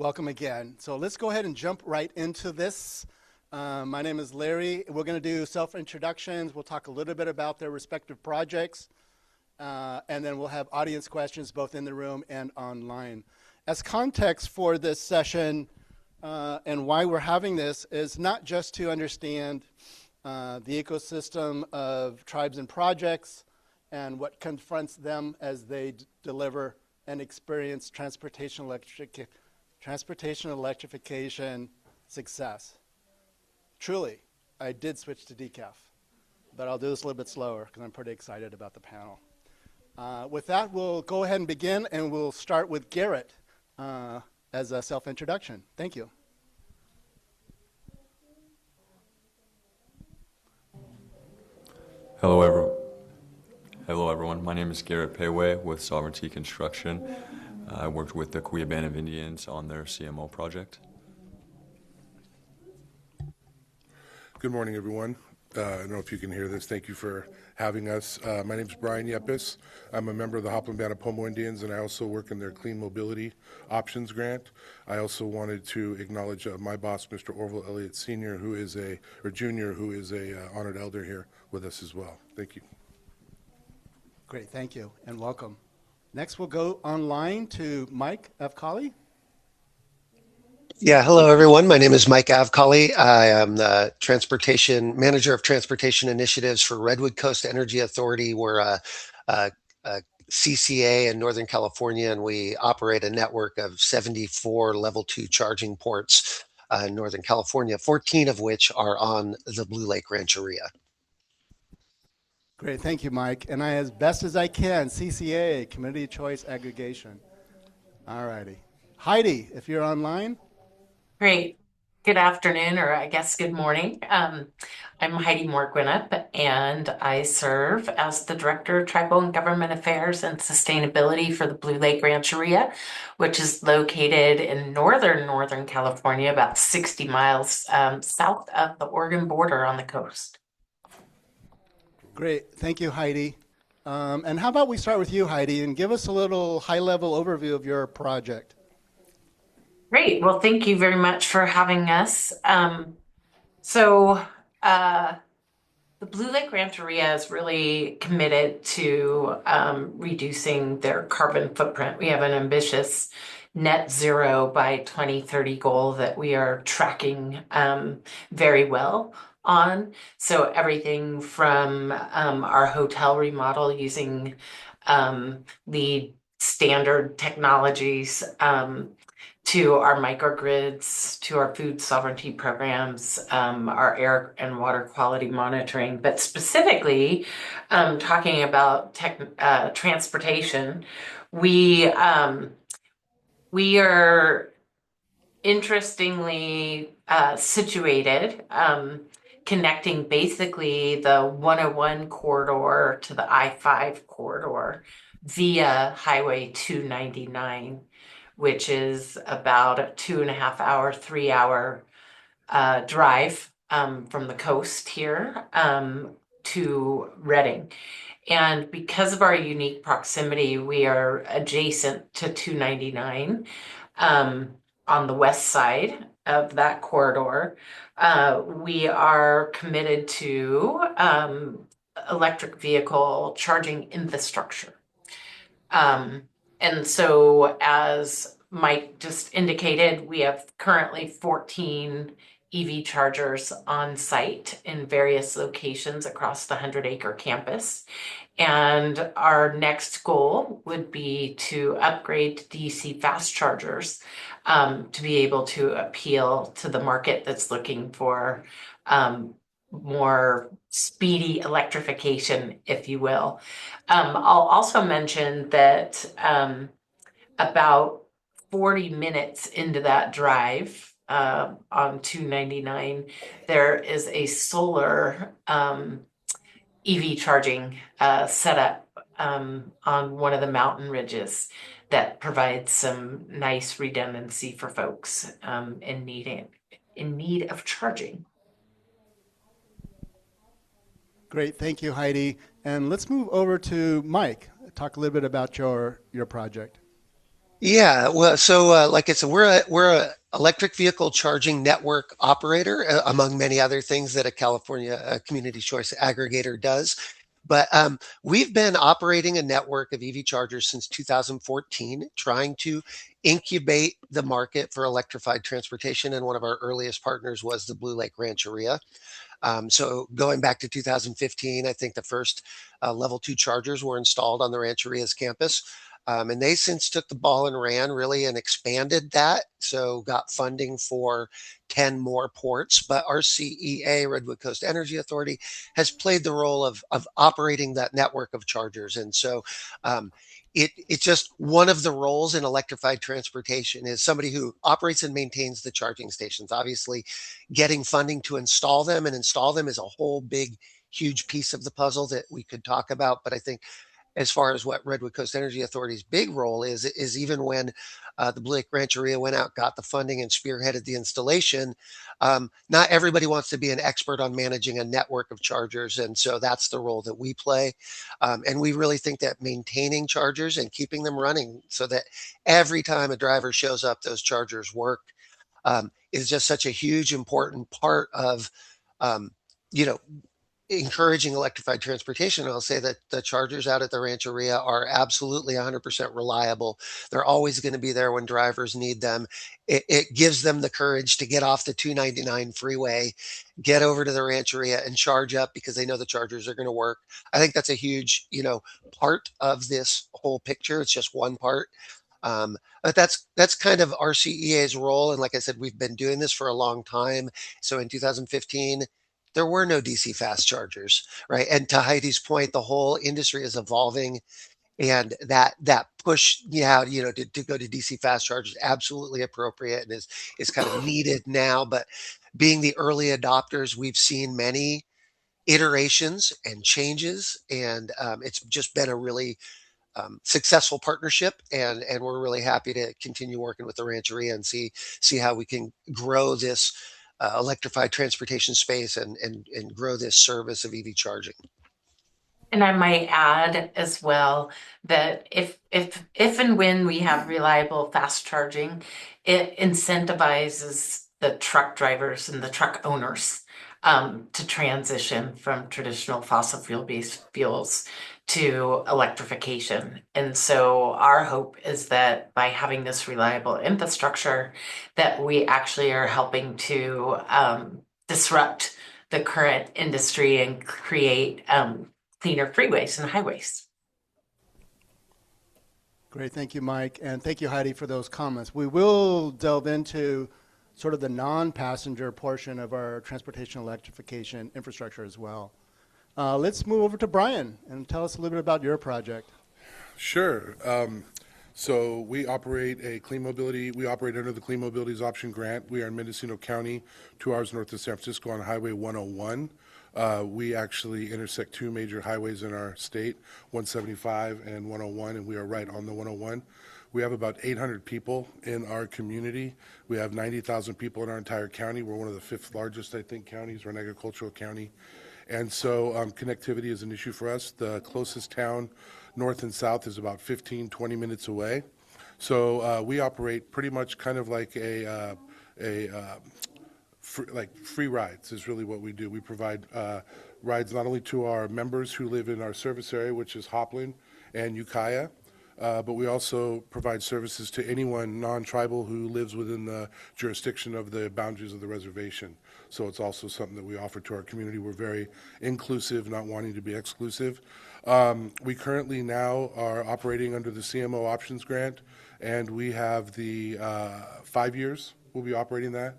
Welcome again. So let's go ahead and jump right into this. My name is Larry. We're going to do self-introductions. We'll talk a little bit about their respective projects, and then we'll have audience questions both in the room and online. As context for this session and why we're having this is not just to understand the ecosystem of tribes and projects and what confronts them as they deliver and experience transportation electrification success. Truly, I did switch to decaf, but I'll do this a little bit slower because I'm pretty excited about the panel. With that, we'll go ahead and begin, and we'll start with Garrett as a self-introduction. Thank you. Hello, everyone. My name is Garrett Payway with Sovereignty Construction. I worked with the Kuya Band of Indians on their CMO project. Good morning, everyone. I don't know if you can hear this. Thank you for having us. My name is Brian Yepes. I'm a member of the Hopland Band of Pomo Indians, and I also work in their Clean Mobility Options Grant. I also wanted to acknowledge my boss, Mr. Orville Elliott Sr., Jr., who is a honored elder here with us as well. Thank you. Great, thank you, and welcome. Next, we'll go online to Mike Avkali. Yeah, hello, everyone. My name is Mike Avkali. I am the Manager of Transportation Initiatives for Redwood Coast Energy Authority. We're a CCA in Northern California, and we operate a network of 74 level 2 charging ports in Northern California, 14 of which are on the Blue Lake Rancheria. Great, thank you, Mike. And as best as I can, CCA, Community Choice Aggregation. All righty. Heidi, if you're online. Great. Good afternoon, or I guess good morning. I'm Heidi Moore-Gwinnett, and I serve as the Director of Tribal and Government Affairs and Sustainability for the Blue Lake Rancheria, which is located in northern California, about 60 miles south of the Oregon border on the coast. Great, thank you, Heidi. And how about we start with you, Heidi, and give us a little high-level overview of your project. Great. Well, thank you very much for having us. The Blue Lake Rancheria is really committed to reducing their carbon footprint. We have an ambitious net zero by 2030 goal that we are tracking very well on. So everything from our hotel remodel using LEED standard technologies to our microgrids, to our food sovereignty programs, our air and water quality monitoring, but specifically talking about transportation, we are interestingly situated, connecting basically the 101 corridor to the I-5 corridor via Highway 299, which is about a 2.5 hour, 3 hour drive from the coast here to Redding. And because of our unique proximity, we are adjacent to 299 on the west side of that corridor. We are committed to electric vehicle charging infrastructure. And so, as Mike just indicated, we have currently 14 EV chargers on site in various locations across the 100-acre campus. And our next goal would be to upgrade to DC fast chargers to be able to appeal to the market that's looking for more speedy electrification, if you will. I'll also mention that about 40 minutes into that drive on 299, there is a solar EV charging setup on one of the mountain ridges that provides some nice redundancy for folks in need of charging. Great, thank you, Heidi. And let's move over to Mike. Talk a little bit about your project. Yeah, well, so like I said, we're a electric vehicle charging network operator, among many other things that a California community choice aggregator does. But we've been operating a network of EV chargers since 2014, trying to incubate the market for electrified transportation. And one of our earliest partners was the Blue Lake Rancheria. So going back to 2015, I think the first level 2 chargers were installed on the Rancheria's campus. And they since took the ball and ran really and expanded that. So got funding for 10 more ports. But our CEA, Redwood Coast Energy Authority, has played the role of operating that network of chargers. And so it's just one of the roles in electrified transportation is somebody who operates and maintains the charging stations. Obviously, getting funding to install them and install them is a whole big, huge piece of the puzzle that we could talk about. But I think as far as what Redwood Coast Energy Authority's big role is even when the Blue Lake Rancheria went out, got the funding, and spearheaded the installation. Not everybody wants to be an expert on managing a network of chargers, and so that's the role that we play. And we really think that maintaining chargers and keeping them running so that every time a driver shows up, those chargers work is just such a huge, important part of, um, you know, encouraging electrified transportation. I'll say that the chargers out at the Rancheria are absolutely 100% reliable. They're always going to be there when drivers need them. It gives them the courage to get off the 299 freeway, get over to the Rancheria and charge up because they know the chargers are going to work. I think that's a huge, part of this whole picture. It's just one part. But that's kind of our CEA's role. And like I said, we've been doing this for a long time. So in 2015, there were no DC fast chargers, right? And to Heidi's point, the whole industry is evolving, and that push, yeah, to go to DC fast chargers absolutely appropriate and is kind of needed now. But being the early adopters, we've seen many iterations and changes, and it's just been a really successful partnership, and we're really happy to continue working with the Rancheria and see how we can grow this electrified transportation space and grow this service of EV charging. And I might add as well that if and when we have reliable fast charging, it incentivizes the truck drivers and the truck owners to transition from traditional fossil fuel-based fuels to electrification. And so our hope is that by having this reliable infrastructure, that we actually are helping to disrupt the current industry and create cleaner freeways and highways. Great, thank you, Mike, and thank you, Heidi, for those comments. We will delve into sort of the non-passenger portion of our transportation electrification infrastructure as well. Let's move over to Brian and tell us a little bit about your project. Sure. So we operate we operate under the Clean Mobilities Option Grant. We are in Mendocino County, 2 hours north of San Francisco on Highway 101. We actually intersect 2 major highways in our state, 175 and 101, and we are right on the 101. We have about 800 people in our community. We have 90,000 people in our entire county. We're one of the 5th largest, I think, counties. We're an agricultural county. And so connectivity is an issue for us. The closest town, north and south, is about 15, 20 minutes away. So we operate pretty much kind of like free rides is really what we do. We provide rides not only to our members who live in our service area, which is Hopland and Ukiah, but we also provide services to anyone non-tribal who lives within the jurisdiction of the boundaries of the reservation. So it's also something that we offer to our community. We're very inclusive, not wanting to be exclusive. We currently now are operating under the CMO Options Grant, and we have the 5 years we'll be operating that.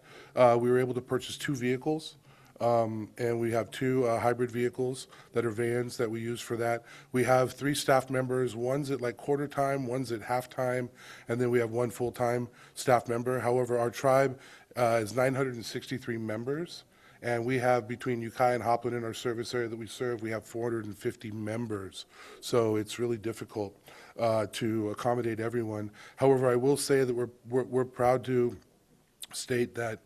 We were able to purchase 2 vehicles. And we have 2 hybrid vehicles that are vans that we use for that. We have 3 staff members. One's at like quarter time, one's at half time, and then we have 1 full-time staff member. However, our tribe is 963 members, and we have between Ukiah and Hopland in our service area that we serve, we have 450 members. So it's really difficult to accommodate everyone. However, I will say that we're proud to state that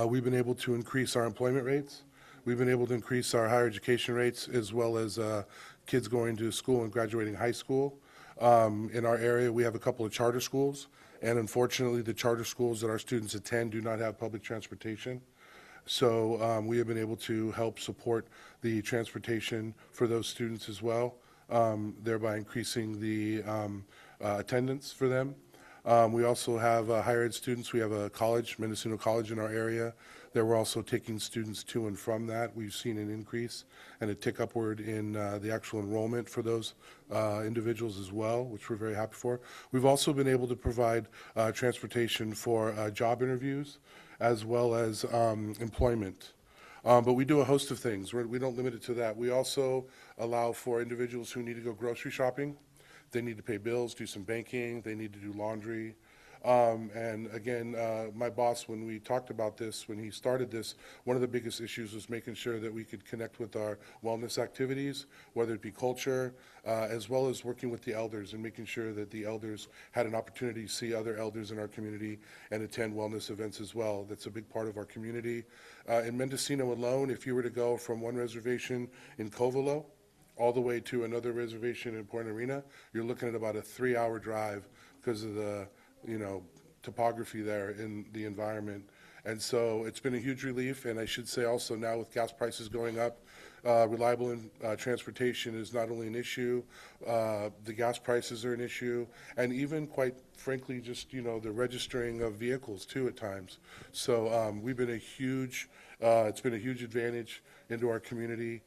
we've been able to increase our employment rates. We've been able to increase our higher education rates, as well as kids going to school and graduating high school. In our area, we have a couple of charter schools And unfortunately, the charter schools that our students attend do not have public transportation. So we have been able to help support the transportation for those students as well, thereby increasing the attendance for them. We also have higher ed students. We have a college, Mendocino College in our area, that we're also taking students to and from that. We've seen an increase and a tick upward in the actual enrollment for those individuals as well, which we're very happy for. We've also been able to provide transportation for job interviews as well as employment. But we do a host of things. We don't limit it to that. We also allow for individuals who need to go grocery shopping. They need to pay bills, do some banking, they need to do laundry. And again, my boss, when we talked about this, when he started this, one of the biggest issues was making sure that we could connect with our wellness activities, whether it be culture, as well as working with the elders and making sure that the elders had an opportunity to see other elders in our community and attend wellness events as well. That's a big part of our community. In Mendocino alone, if you were to go from one reservation in Covelo all the way to another reservation in Point Arena, you're looking at about a 3-hour drive because of the topography there in the environment. And so it's been a huge relief. And I should say also now with gas prices going up, reliable transportation is not only an issue, the gas prices are an issue, and even quite frankly, just, the registering of vehicles too at times. So we've been it's been a huge advantage into our community.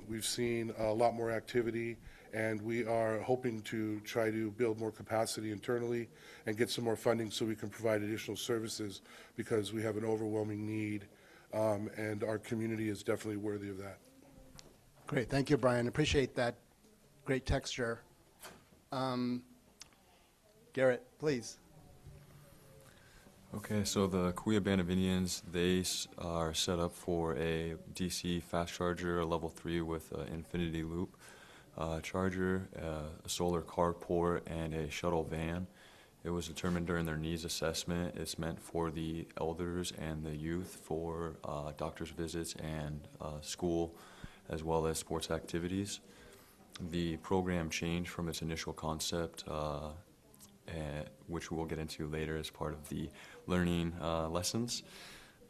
We've seen a lot more activity, and we are hoping to try to build more capacity internally and get some more funding so we can provide additional services, because we have an overwhelming need, and our community is definitely worthy of that. Great, thank you, Brian. Appreciate that great texture. Garrett, please. Okay, so the Kauai Band of Indians, they are set up for a DC fast charger, level 3 with an infinity loop charger, a solar carport, and a shuttle van. It was determined during their needs assessment. It's meant for the elders and the youth for doctor's visits and school, as well as sports activities. The program changed from its initial concept, which we'll get into later as part of the learning lessons.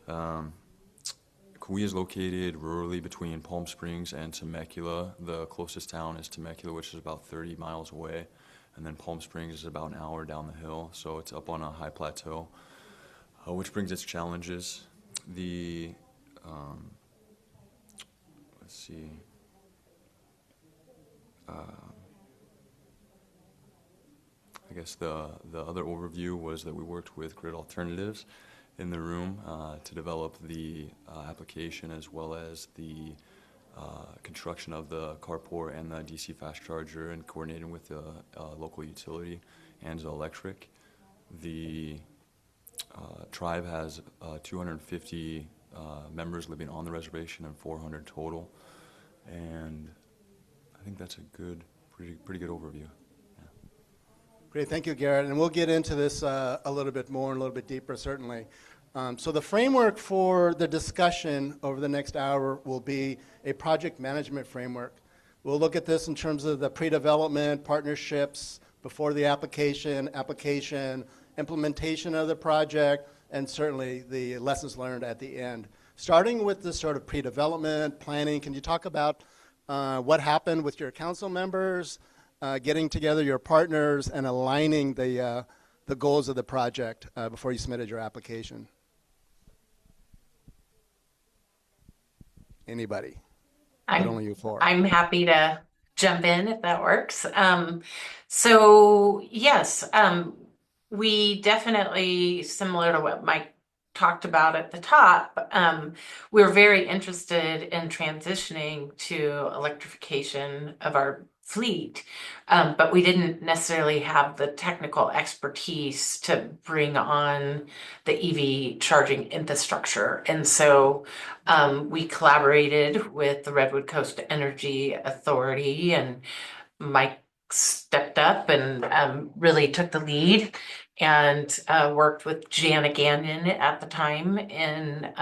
Kauai is located rurally between Palm Springs and Temecula. The closest town is Temecula, which is about 30 miles away, and then Palm Springs is about an hour down the hill, so it's up on a high plateau, which brings its challenges. Let's see. I guess the other overview was that we worked with Grid Alternatives in the room to develop the application, as well as the construction of the carport and the DC fast charger, and coordinating with the local utility, Anza Electric. The tribe has 250 members living on the reservation and 400 total, and I think that's a pretty good overview. Great, thank you, Garrett. And we'll get into this a little bit more and a little bit deeper, certainly. So the framework for the discussion over the next hour will be a project management framework. We'll look at this in terms of the pre-development, partnerships, before the application, implementation of the project, and certainly the lessons learned at the end. Starting with the sort of pre-development, planning, can you talk about what happened with your council members, getting together your partners and aligning the goals of the project before you submitted your application? Anybody? But only you four. I'm happy to jump in if that works. So yes, we definitely, similar to what Mike talked about at the top, we're very interested in transitioning to electrification of our fleet, but we didn't necessarily have the technical expertise to bring on the EV charging infrastructure. And so we collaborated with the Redwood Coast Energy Authority, and Mike stepped up and really took the lead, and worked with Jana Gagnon at the time in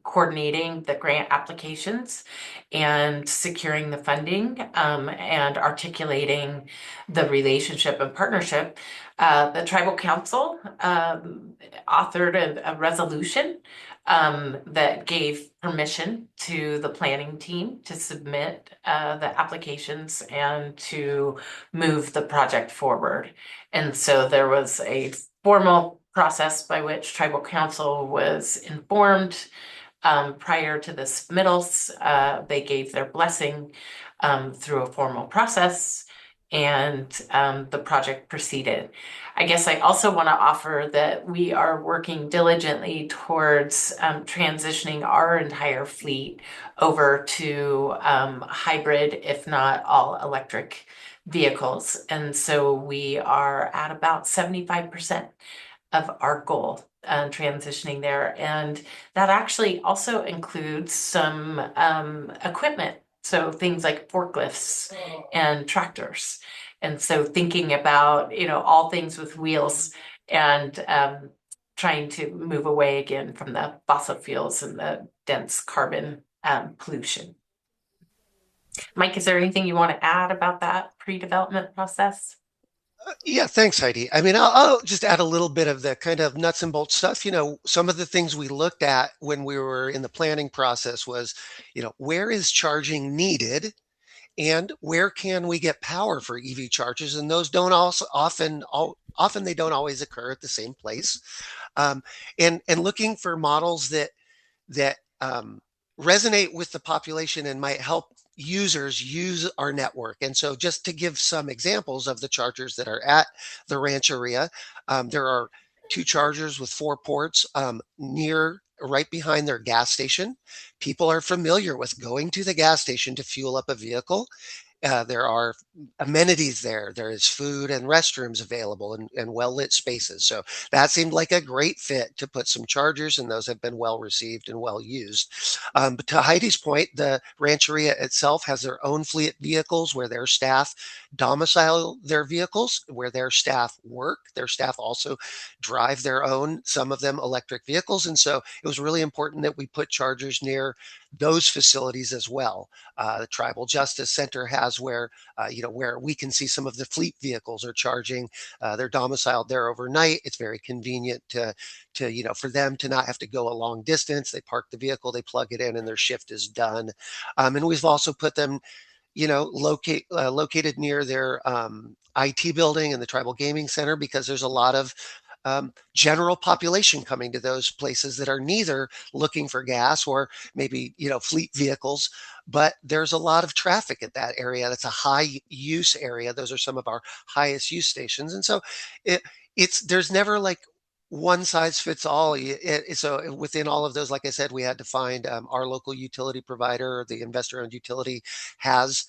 coordinating the grant applications and securing the funding, and articulating the relationship and partnership The tribal council authored a resolution that gave permission to the planning team to submit the applications and to move the project forward. And so there was a formal process by which tribal council was informed prior to the submittals. They gave their blessing through a formal process, and the project proceeded. I guess I also want to offer that we are working diligently towards transitioning our entire fleet over to hybrid, if not all electric vehicles. And so we are at about 75% of our goal transitioning there. And that actually also includes some equipment. So things like forklifts and tractors. And so thinking about, all things with wheels and trying to move away again from the fossil fuels and the dense carbon pollution. Mike, is there anything you want to add about that pre-development process? Yeah, thanks, Heidi. I mean, I'll just add a little bit of the kind of nuts and bolts stuff. Some of the things we looked at when we were in the planning process was, where is charging needed and where can we get power for EV chargers? And those don't also often they don't always occur at the same place. And looking for models that resonate with the population and might help users use our network. And so just to give some examples of the chargers that are at the Rancheria, there are 2 chargers with 4 ports right behind their gas station. People are familiar with going to the gas station to fuel up a vehicle. There are amenities there. There is food and restrooms available and well-lit spaces. So that seemed like a great fit to put some chargers, and those have been well received and well used. But to Heidi's point, the Rancheria itself has their own fleet vehicles where their staff domicile their vehicles, where their staff work. Their staff also drive their own, some of them electric vehicles. And so it was really important that we put chargers near those facilities as well. The Tribal Justice Center has where we can see some of the fleet vehicles are charging. They're domiciled there overnight. It's very convenient to for them to not have to go a long distance. They park the vehicle, they plug it in, and their shift is done. And we've also put them located near their IT building and the Tribal Gaming Center, because there's a lot of general population coming to those places that are neither looking for gas or maybe fleet vehicles, but there's a lot of traffic at that area. That's a high use area. Those are some of our highest use stations, and so there's never like one size fits all. So within all of those, like I said, we had to find our local utility provider. The investor-owned utility has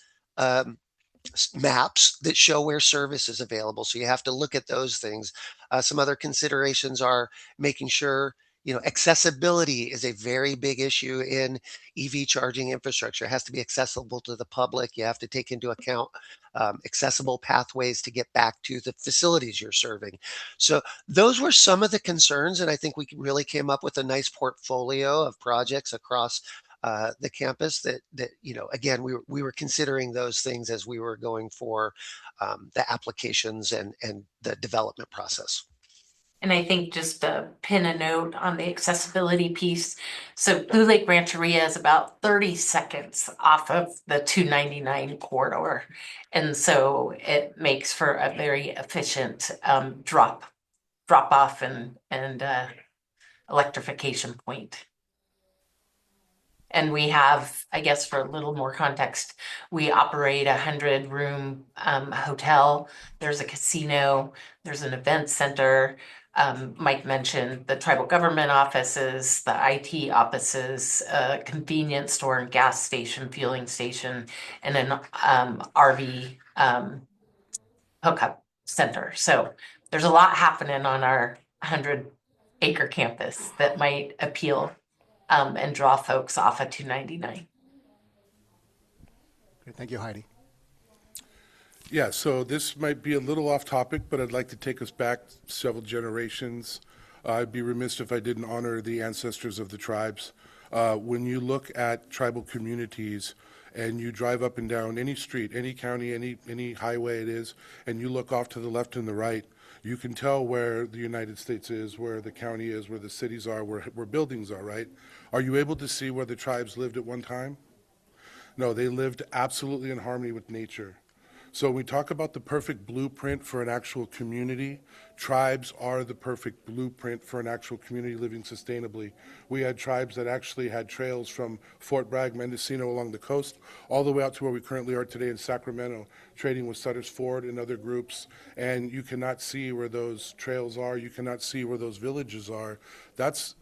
maps that show where service is available. So you have to look at those things. Some other considerations are making sure, accessibility is a very big issue in EV charging infrastructure. It has to be accessible to the public. You have to take into account accessible pathways to get back to the facilities you're serving. So those were some of the concerns. And I think we really came up with a nice portfolio of projects across the campus that again, we were considering those things as we were going for the applications and the development process. And I think just to pin a note on the accessibility piece. So Blue Lake Rancheria is about 30 seconds off of the 299 corridor. And so it makes for a very efficient drop off and electrification point. And we have, I guess, for a little more context, we operate a 100-room hotel. There's a casino. There's an event center. Mike mentioned the tribal government offices, the IT offices, convenience store and gas station, fueling station, and an RV hookup center. So there's a lot happening on our 100-acre campus that might appeal and draw folks off of 299. Great. Thank you, Heidi. Yeah, so this might be a little off topic, but I'd like to take us back several generations. I'd be remiss if I didn't honor the ancestors of the tribes. When you look at tribal communities and you drive up and down any street, any county, any highway it is, and you look off to the left and the right, You can tell where the United States is, where the county is, where the cities are, where buildings are, right? Are you able to see where the tribes lived at one time? No, they lived absolutely in harmony with nature. So when we talk about the perfect blueprint for an actual community, tribes are the perfect blueprint for an actual community living sustainably. We had tribes that actually had trails from Fort Bragg, Mendocino along the coast, all the way out to where we currently are today in Sacramento, trading with Sutter's Ford and other groups. And you cannot see where those trails are. You cannot see where those villages are. That's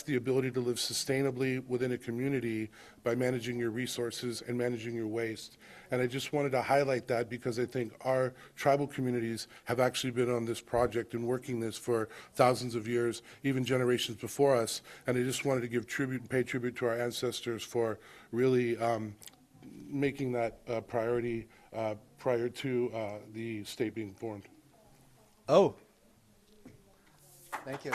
the ability to live sustainably within a community by managing your resources and managing your waste. And I just wanted to highlight that because I think our tribal communities have actually been on this project and working this for thousands of years, even generations before us. And I just wanted to give tribute and pay tribute to our ancestors for really making that a priority prior to the state being formed. Oh, thank you.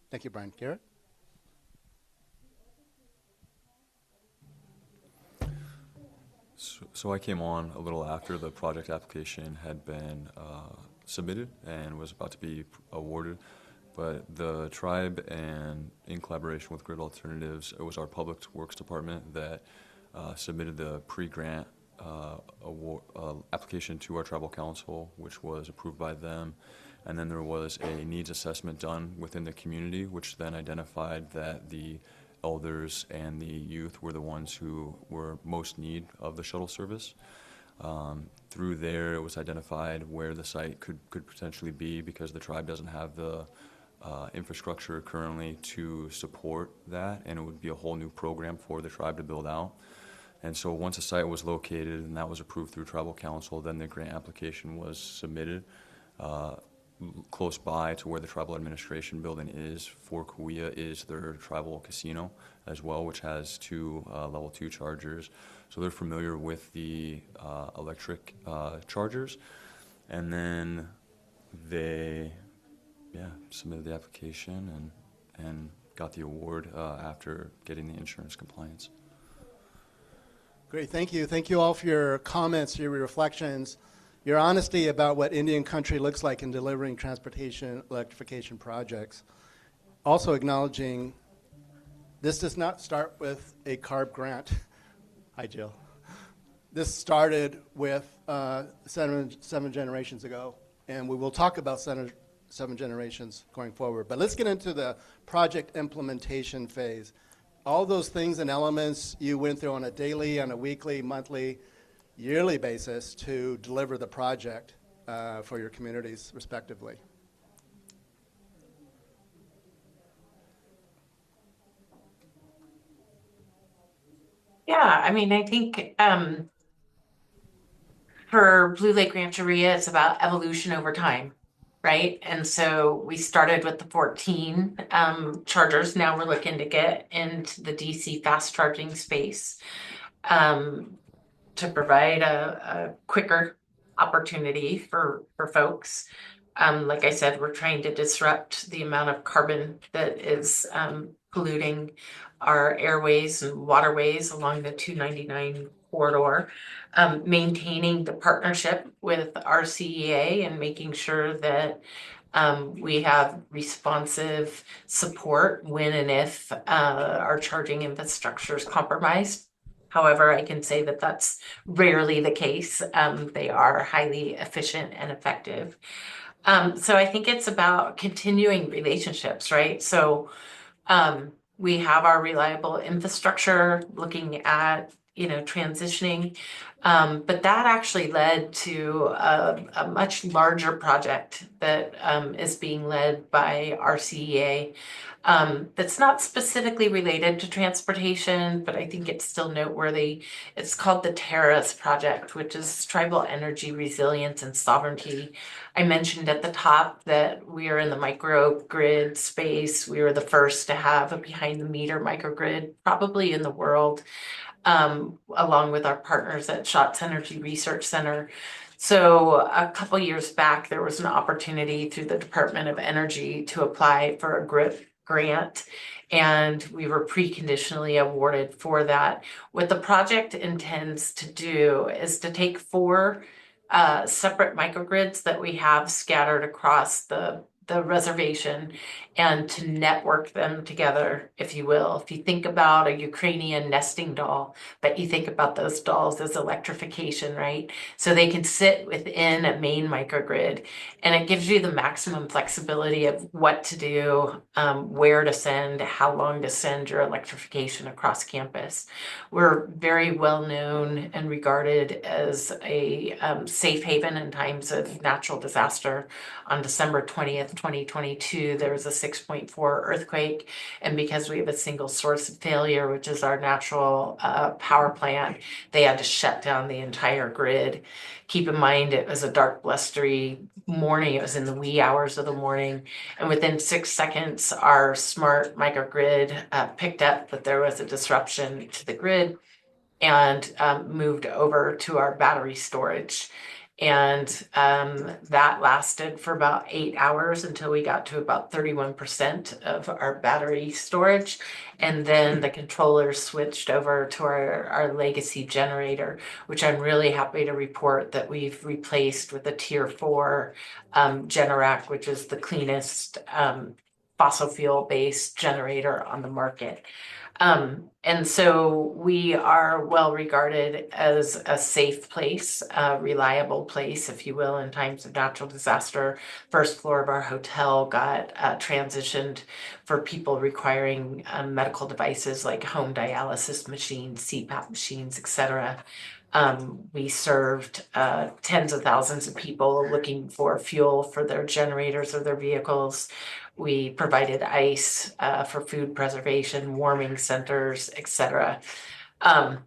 Thank you, Brian. Garrett? So I came on a little after the project application had been submitted and was about to be awarded. But the tribe, and in collaboration with Grid Alternatives, it was our Public Works Department that submitted the pre-grant award application to our tribal council, which was approved by them. And then there was a needs assessment done within the community, which then identified that the elders and the youth were the ones who were most need of the shuttle service. Through there, it was identified where the site could potentially be, because the tribe doesn't have the infrastructure currently to support that, and it would be a whole new program for the tribe to build out. And so once a site was located and that was approved through tribal council, then the grant application was submitted close by to where the tribal administration building is. For Kauai is their tribal casino as well, which has two level 2 chargers. So they're familiar with the electric chargers. And then they submitted the application and got the award after getting the insurance compliance. Great, thank you. Thank you all for your comments, your reflections, your honesty about what Indian country looks like in delivering transportation electrification projects. Also acknowledging this does not start with a CARB grant. Hi, Jill. This started with seven generations ago, and we will talk about seven generations going forward. But let's get into the project implementation phase. All those things and elements you went through on a daily, on a weekly, monthly, yearly basis to deliver the project for your communities respectively. Yeah, I mean, I think for Blue Lake Rancheria, it's about evolution over time, right? And so we started with the 14 chargers. Now we're looking to get into the DC fast charging space to provide a quicker opportunity for folks. Like I said, we're trying to disrupt the amount of carbon that is polluting our airways and waterways along the 299 corridor. Maintaining the partnership with our CEA and making sure that we have responsive support when and if our charging infrastructure is compromised. However, I can say that that's rarely the case. They are highly efficient and effective. So I think it's about continuing relationships, right? So we have our reliable infrastructure, looking at, transitioning. But that actually led to a much larger project that is being led by our CEA. That's not specifically related to transportation, but I think it's still noteworthy. It's called the TERRAS project, which is Tribal Energy Resilience and Sovereignty. I mentioned at the top that we are in the microgrid space. We were the first to have a behind-the-meter microgrid, probably in the world, along with our partners at Schatz Energy Research Center. So a couple years back, there was an opportunity through the Department of Energy to apply for a grant, and we were preconditionally awarded for that. What the project intends to do is to take 4 separate microgrids that we have scattered across the reservation and to network them together, if you will. If you think about a Ukrainian nesting doll, but you think about those dolls as electrification, right? So they can sit within a main microgrid, and it gives you the maximum flexibility of what to do, where to send, how long to send your electrification across campus. We're very well known and regarded as a safe haven in times of natural disaster. On December 20th, 2022, there was a 6.4 earthquake, and because we have a single source of failure, which is our natural power plant, they had to shut down the entire grid. Keep in mind, it was a dark, blustery morning. It was in the wee hours of the morning, and within 6 seconds, our smart microgrid picked up that there was a disruption to the grid and moved over to our battery storage. And that lasted for about 8 hours until we got to about 31% of our battery storage. And then the controllers switched over to our legacy generator, which I'm really happy to report that we've replaced with a tier 4 Generac, which is the cleanest fossil fuel based generator on the market. And so we are well regarded as a safe place, a reliable place, if you will, in times of natural disaster. First floor of our hotel got transitioned for people requiring medical devices like home dialysis machines, CPAP machines, etc. We served tens of thousands of people looking for fuel for their generators or their vehicles. We provided ice for food preservation, warming centers, etc. The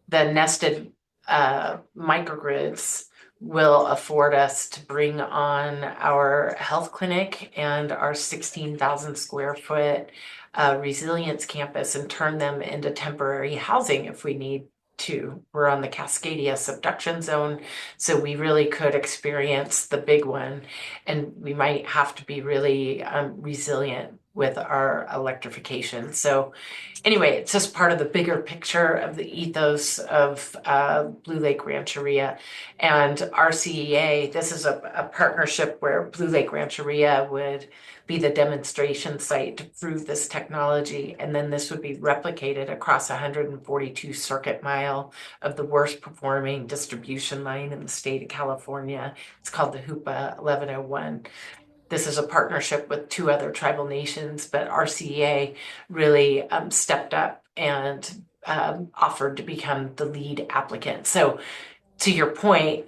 nested microgrids will afford us to bring on our health clinic and our 16,000 square foot resilience campus and turn them into temporary housing if we need to. We're on the Cascadia subduction zone, so we really could experience the big one, and we might have to be really resilient with our electrification. So anyway, it's just part of the bigger picture of the ethos of Blue Lake Rancheria and RCEA. This is a partnership where Blue Lake Rancheria would be the demonstration site to prove this technology, and then this would be replicated across 142 circuit mile of the worst performing distribution line in the state of California. It's called the HOOPA 1101. This is a partnership with 2 other tribal nations, but RCEA really stepped up and offered to become the lead applicant. So to your point,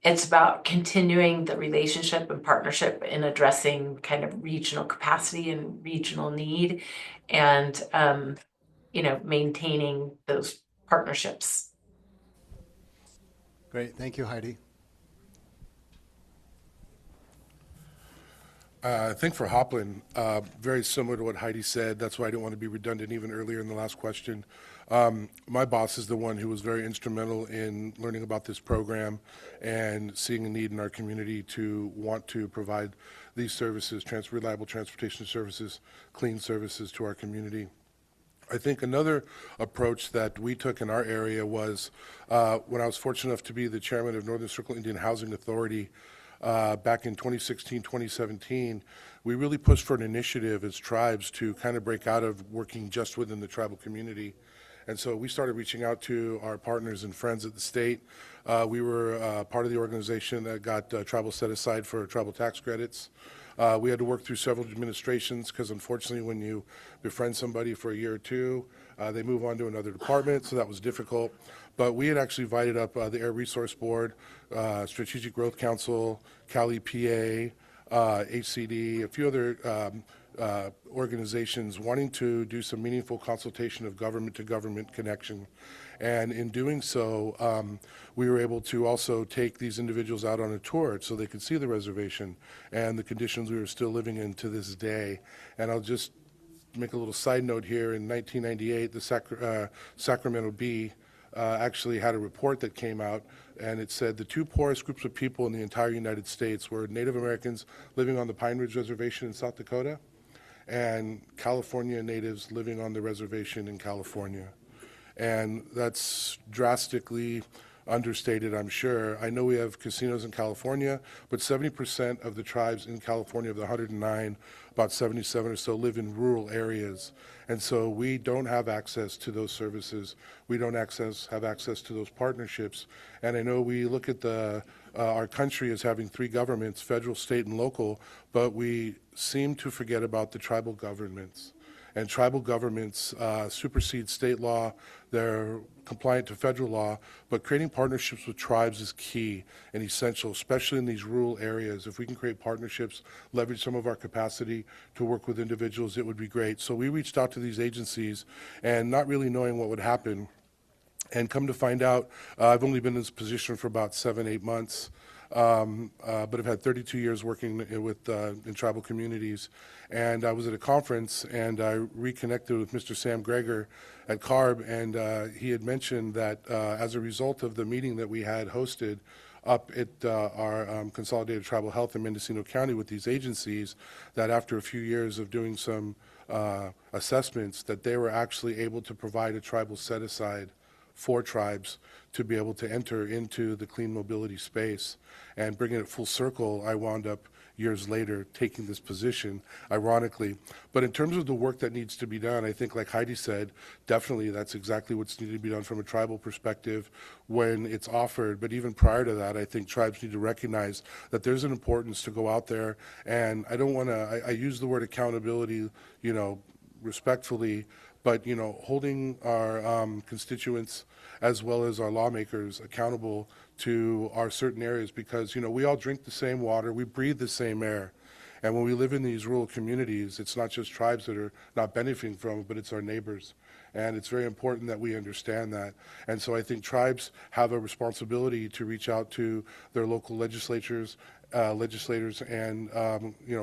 it's about continuing the relationship and partnership in addressing kind of regional capacity and regional need, and maintaining those partnerships. Great, thank you, Heidi. I think for Hopland, very similar to what Heidi said. That's why I didn't want to be redundant even earlier in the last question. My boss is the one who was very instrumental in learning about this program and seeing a need in our community to want to provide these services, reliable transportation services, clean services to our community. I think another approach that we took in our area was when I was fortunate enough to be the chairman of Northern Circle Indian Housing Authority back in 2016, 2017, we really pushed for an initiative as tribes to kind of break out of working just within the tribal community. And so we started reaching out to our partners and friends at the state. We were part of the organization that got tribal set aside for tribal tax credits. We had to work through several administrations because unfortunately when you befriend somebody for a year or two, they move on to another department, so that was difficult. But we had actually invited up the Air Resource Board, Strategic Growth Council, Cal EPA, HCD, a few other organizations wanting to do some meaningful consultation of government to government connection. And in doing so, we were able to also take these individuals out on a tour so they could see the reservation and the conditions we were still living in to this day. And I'll just make a little side note here. In 1998, the Sacramento Bee actually had a report that came out, and it said the 2 poorest groups of people in the entire United States were Native Americans living on the Pine Ridge Reservation in South Dakota and California natives living on the reservation in California. And that's drastically understated, I'm sure. I know we have casinos in California, but 70% of the tribes in California, of the 109, about 77 or so, live in rural areas. And so we don't have access to those services. We don't have access to those partnerships. And I know we look at our country as having three governments, federal, state, and local, but we seem to forget about the tribal governments. And tribal governments supersede state law. They're compliant to federal law, but creating partnerships with tribes is key and essential, especially in these rural areas. If we can create partnerships, leverage some of our capacity to work with individuals, it would be great. So we reached out to these agencies and not really knowing what would happen. And come to find out, I've only been in this position for about 7-8 months. But I've had 32 years working in tribal communities. And I was at a conference and I reconnected with Mr. Sam Greger at CARB, and he had mentioned that as a result of the meeting that we had hosted up at our Consolidated Tribal Health in Mendocino County with these agencies, that after a few years of doing some assessments, that they were actually able to provide a tribal set-aside for tribes to be able to enter into the clean mobility space. And bringing it full circle, I wound up years later taking this position, ironically. But in terms of the work that needs to be done, I think, like Heidi said, definitely that's exactly what's needed to be done from a tribal perspective when it's offered. But even prior to that, I think tribes need to recognize that there's an importance to go out there. And I don't want to, I use the word accountability, respectfully, but holding our constituents as well as our lawmakers accountable to our certain areas, because we all drink the same water, we breathe the same air, and when we live in these rural communities, it's not just tribes that are not benefiting from it, but it's our neighbors. And it's very important that we understand that. And so I think tribes have a responsibility to reach out to their local legislators and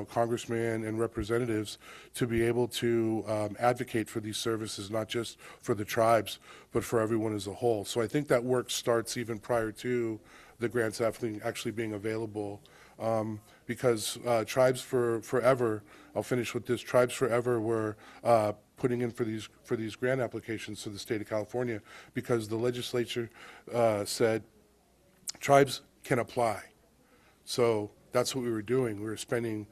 congressmen and representatives to be able to advocate for these services, not just for the tribes, but for everyone as a whole. So I think that work starts even prior to the grants actually being available, because tribes forever, I'll finish with this, tribes forever were putting in for these grant applications to the state of California because the legislature said tribes can apply. So that's what we were doing. We were spending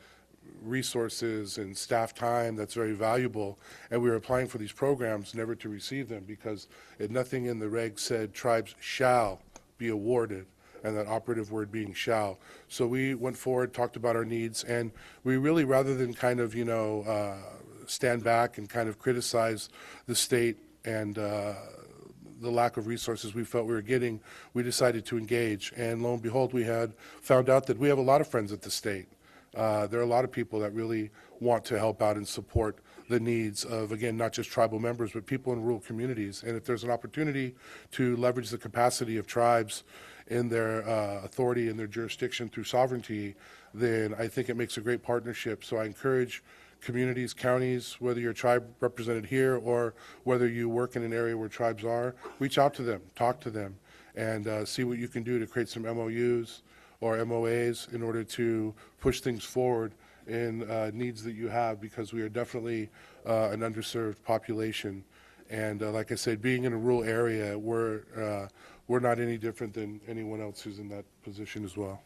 resources and staff time that's very valuable, and we were applying for these programs never to receive them because nothing in the regs said tribes shall be awarded, and that operative word being shall. So we went forward, talked about our needs, and we really, rather than kind of stand back and kind of criticize the state and the lack of resources we felt we were getting, we decided to engage. And lo and behold, we had found out that we have a lot of friends at the state. There are a lot of people that really want to help out and support the needs of, again, not just tribal members, but people in rural communities. And if there's an opportunity to leverage the capacity of tribes in their authority and their jurisdiction through sovereignty, then I think it makes a great partnership. So I encourage communities, counties, whether you're a tribe represented here or whether you work in an area where tribes are, reach out to them, talk to them, and see what you can do to create some MOUs or MOAs in order to push things forward in needs that you have, because we are definitely an underserved population. And like I said, being in a rural area, we're not any different than anyone else who's in that position as well.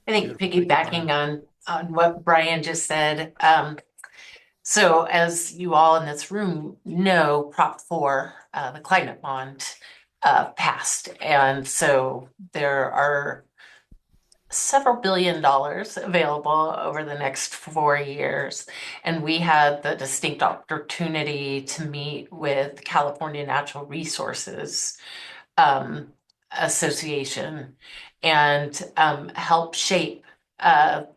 I think piggybacking on what Brian just said, so as you all in this room know, Prop 4, the climate bond, passed. And so there are several $billions available over the next 4 years. And we had the distinct opportunity to meet with California Natural Resources Association and help shape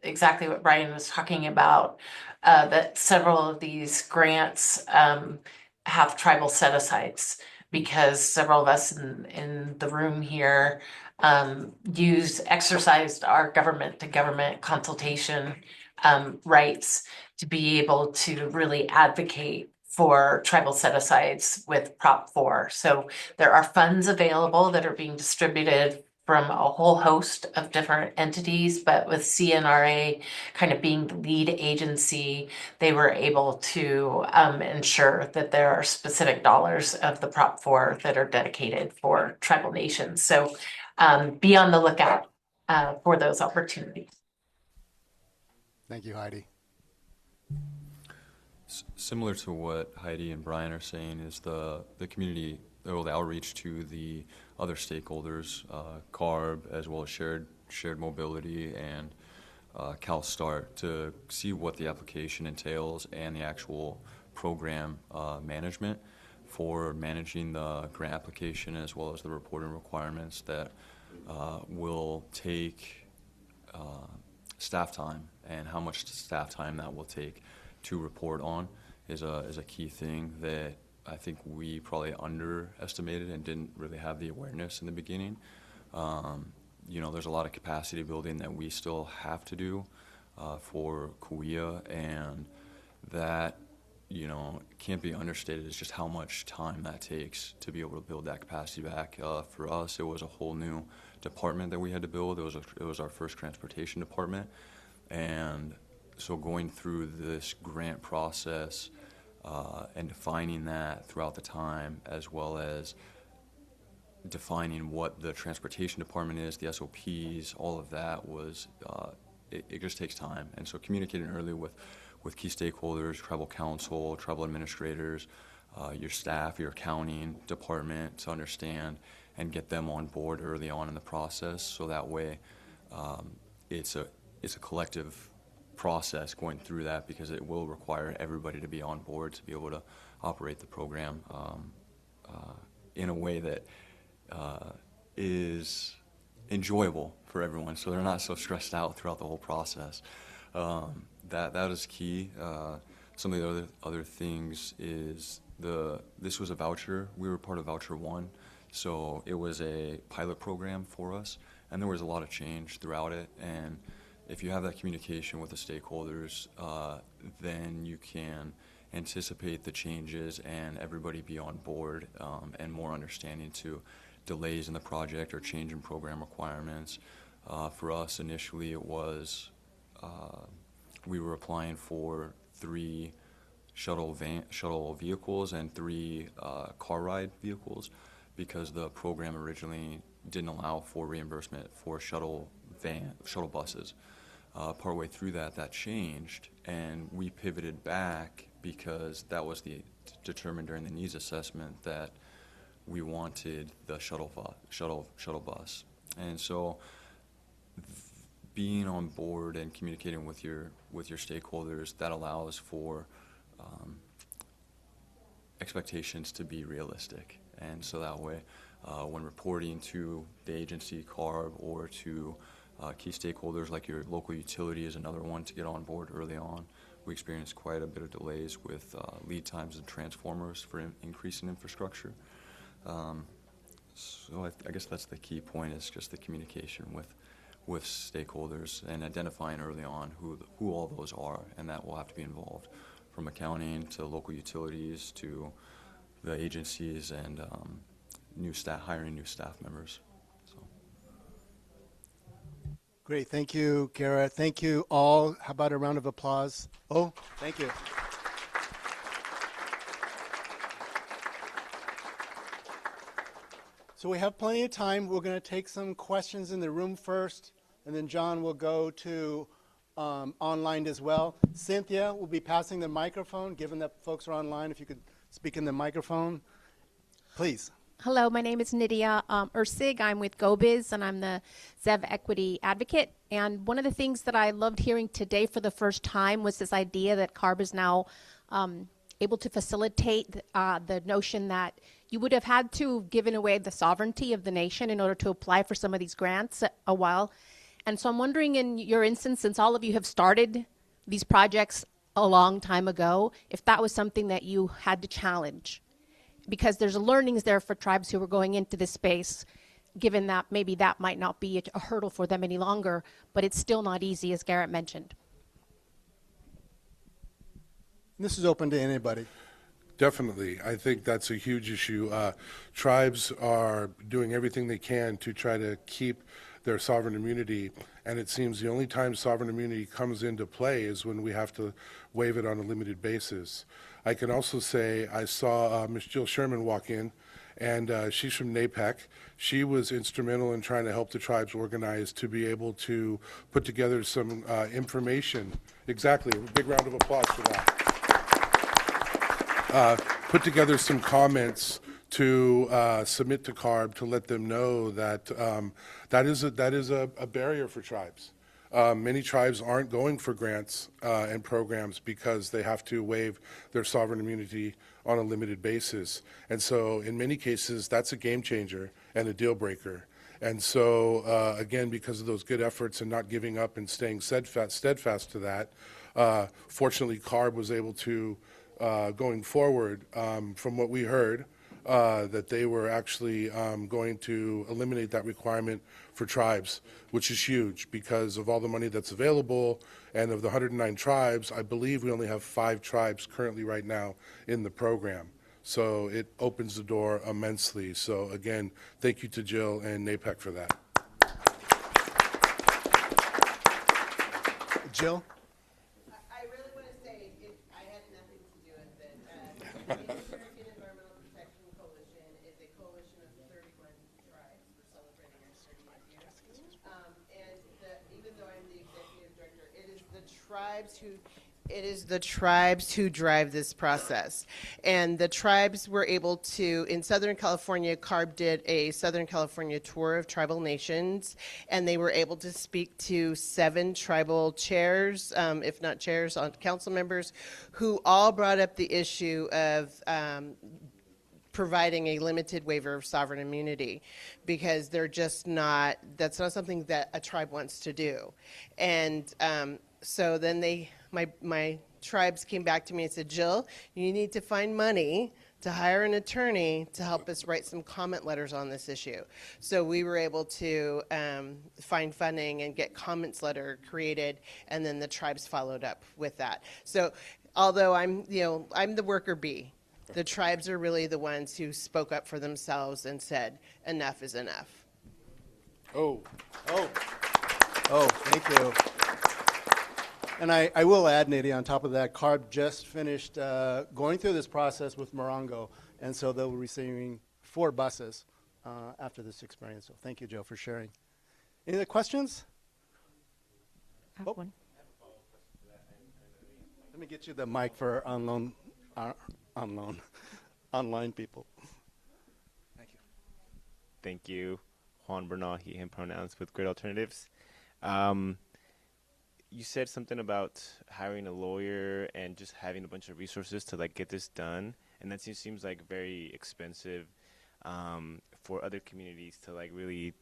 exactly what Brian was talking about, that several of these grants have tribal set-asides, because several of us in the room here exercised our government-to-government consultation rights to be able to really advocate for tribal set-asides with Prop 4. So there are funds available that are being distributed from a whole host of different entities, but with CNRA kind of being the lead agency, they were able to ensure that there are specific dollars of the Prop 4 that are dedicated for tribal nations. So be on the lookout for those opportunities. Thank you, Heidi. Similar to what Heidi and Brian are saying is the community, or the outreach to the other stakeholders, CARB, as well as shared mobility and CalSTART, to see what the application entails and the actual program management for managing the grant application, as well as the reporting requirements that will take staff time, and how much staff time that will take to report on is a key thing that I think we probably underestimated and didn't really have the awareness in the beginning. There's a lot of capacity building that we still have to do for Kauai, and that, can't be understated. It's just how much time that takes to be able to build that capacity back. For us, it was a whole new department that we had to build. It was our first transportation department, and so going through this grant process and defining that throughout the time, as well as defining what the transportation department is, the SOPs, all of that was, it just takes time. And so communicating early with key stakeholders, tribal council, tribal administrators, your staff, your accounting department, to understand and get them on board early on in the process, so that way it's a collective process going through that, because it will require everybody to be on board to be able to operate the program in a way that is enjoyable for everyone, so they're not so stressed out throughout the whole process. That is key. Some of the other things is this was a voucher. We were part of Voucher 1, so it was a pilot program for us, and there was a lot of change throughout it. And if you have that communication with the stakeholders, then you can anticipate the changes and everybody be on board, and more understanding to delays in the project or change in program requirements. For us, initially, it was we were applying for 3 shuttle vehicles and 3 car ride vehicles, because the program originally didn't allow for reimbursement for shuttle buses. Partway through that changed, and we pivoted back because that was determined during the needs assessment that we wanted the shuttle bus. And so being on board and communicating with your stakeholders, that allows for expectations to be realistic. And so that way, when reporting to the agency, CARB, or to key stakeholders like your local utility is another one to get on board early on. We experienced quite a bit of delays with lead times and transformers for increase in infrastructure. So I guess that's the key point, is just the communication with stakeholders and identifying early on who all those are, and that will have to be involved, from accounting to local utilities to the agencies, and hiring new staff members. Great, thank you, Kara. Thank you all. How about a round of applause? Oh, thank you. So we have plenty of time. We're going to take some questions in the room first, and then John will go to online as well. Cynthia will be passing the microphone, given that folks are online. If you could speak in the microphone, please. Hello, my name is Nydia Ursig. I'm with GoBiz, and I'm the ZEV Equity Advocate. And one of the things that I loved hearing today for the first time was this idea that CARB is now able to facilitate the notion that you would have had to have given away the sovereignty of the nation in order to apply for some of these grants a while. And so I'm wondering, in your instance, since all of you have started these projects a long time ago, if that was something that you had to challenge. Because there's learnings there for tribes who are going into this space, given that maybe that might not be a hurdle for them any longer, but it's still not easy, as Garrett mentioned. This is open to anybody. Definitely. I think that's a huge issue. Tribes are doing everything they can to try to keep their sovereign immunity, and it seems the only time sovereign immunity comes into play is when we have to waive it on a limited basis. I can also say I saw Ms. Jill Sherman walk in, and she's from NAPEC. She was instrumental in trying to help the tribes organize to be able to put together some information. Exactly. A big round of applause for that. Put together some comments to submit to CARB to let them know that that is a barrier for tribes. Many tribes aren't going for grants and programs because they have to waive their sovereign immunity on a limited basis. And so in many cases, that's a game changer and a deal breaker. And so, again, because of those good efforts and not giving up and staying steadfast to that, fortunately, CARB was able to going forward, from what we heard, that they were actually going to eliminate that requirement for tribes, which is huge because of all the money that's available. And of the 109 tribes, I believe we only have 5 tribes currently right now in the program. So it opens the door immensely. So again, thank you to Jill and NAPEC for that. Jill? I really want to say I had nothing to do with it. The American Environmental Protection Coalition is a coalition of 31 tribes. We're celebrating our 30th year. Even though I'm the executive director, it is the tribes who drive this process. And the tribes were able to, in Southern California, CARB did a Southern California tour of tribal nations, and they were able to speak to 7 tribal chairs, if not chairs, on council members, who all brought up the issue of providing a limited waiver of sovereign immunity because they're just not, that's not something that a tribe wants to do. And so then my tribes came back to me and said, Jill, you need to find money to hire an attorney to help us write some comment letters on this issue. So we were able to find funding and get comments letter created, and then the tribes followed up with that. So although I'm the worker bee, the tribes are really the ones who spoke up for themselves and said, enough is enough. Oh, thank you. And I will add, Nadia, on top of that, CARB just finished going through this process with Morongo, and so they'll be receiving 4 buses after this experience. So thank you, Joe, for sharing. Any other questions? I have one. Let me get you the mic for online people. Thank you. Thank you. Juan Bernal, he, him pronouns with Great Alternatives. You said something about hiring a lawyer and just having a bunch of resources to like get this done, and that seems like very expensive for other communities to like really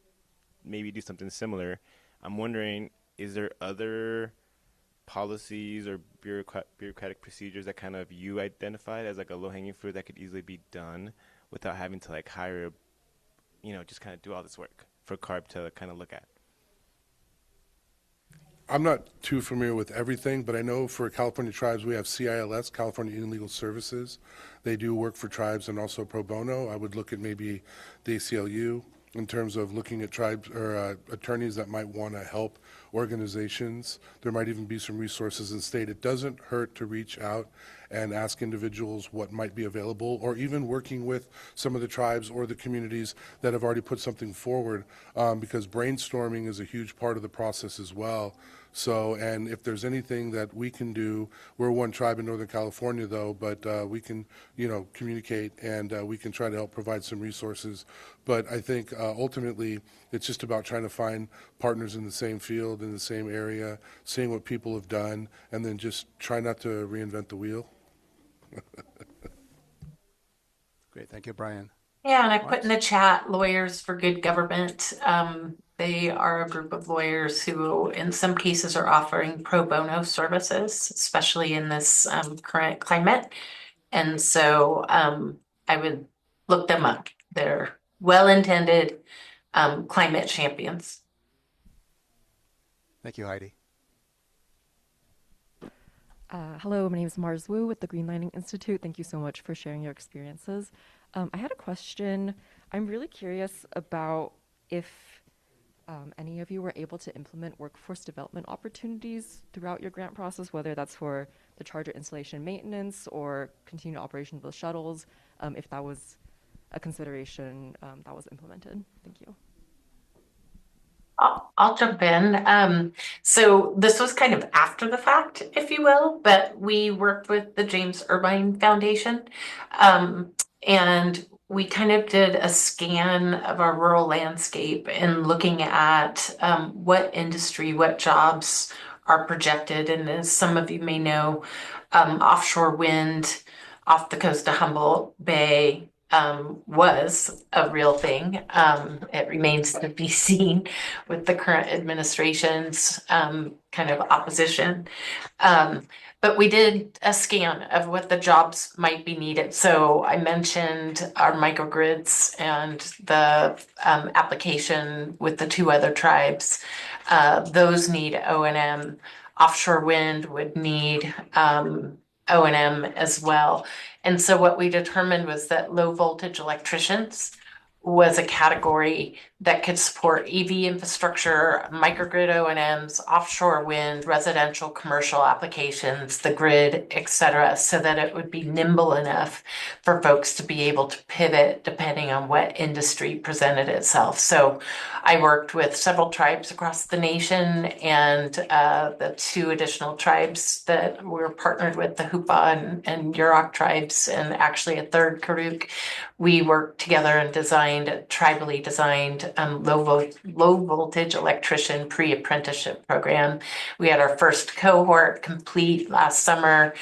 maybe do something similar. I'm wondering, is there other policies or bureaucratic procedures that kind of you identified as like a low-hanging fruit that could easily be done without having to like hire, just kind of do all this work for CARB to kind of look at? I'm not too familiar with everything, but I know for California tribes, we have CILS, California Indian Legal Services. They do work for tribes and also pro bono. I would look at maybe the ACLU in terms of looking at tribes or attorneys that might want to help organizations. There might even be some resources in the state. It doesn't hurt to reach out and ask individuals what might be available, or even working with some of the tribes or the communities that have already put something forward, because brainstorming is a huge part of the process as well. So, and if there's anything that we can do, we're one tribe in Northern California though, but we can, communicate and we can try to help provide some resources. But I think ultimately it's just about trying to find partners in the same field, in the same area, seeing what people have done, and then just try not to reinvent the wheel. Great, thank you, Brian. Yeah, and I put in the chat Lawyers for Good Government. They are a group of lawyers who, in some cases, are offering pro bono services, especially in this current climate. And so I would look them up. They're well-intended climate champions. Thank you, Heidi. Hello, my name is Mars Wu with the Green Lining Institute. Thank you so much for sharing your experiences. I had a question. I'm really curious about if any of you were able to implement workforce development opportunities throughout your grant process, whether that's for the charger installation maintenance or continued operation of the shuttles, if that was a consideration that was implemented. Thank you. I'll jump in. So this was kind of after the fact, if you will, but we worked with the James Irvine Foundation, and we kind of did a scan of our rural landscape and looking at what industry, what jobs are projected. And as some of you may know, offshore wind off the coast of Humboldt Bay was a real thing. It remains to be seen with the current administration's kind of opposition. Um, but we did a scan of what the jobs might be needed. So I mentioned our microgrids and the application with the two other tribes. Those need O&M. Offshore wind would need O&M as well. And so what we determined was that low voltage electricians was a category that could support EV infrastructure, microgrid O&Ms, offshore wind, residential, commercial applications, the grid, et cetera, so that it would be nimble enough for folks to be able to pivot depending on what industry presented itself. So I worked with several tribes across the nation and the two additional tribes that were partnered with, the Hupa and Yurok tribes, and actually a third, Karuk. We worked together and designed a tribally designed low voltage electrician pre-apprenticeship program. We had our first cohort complete last summer.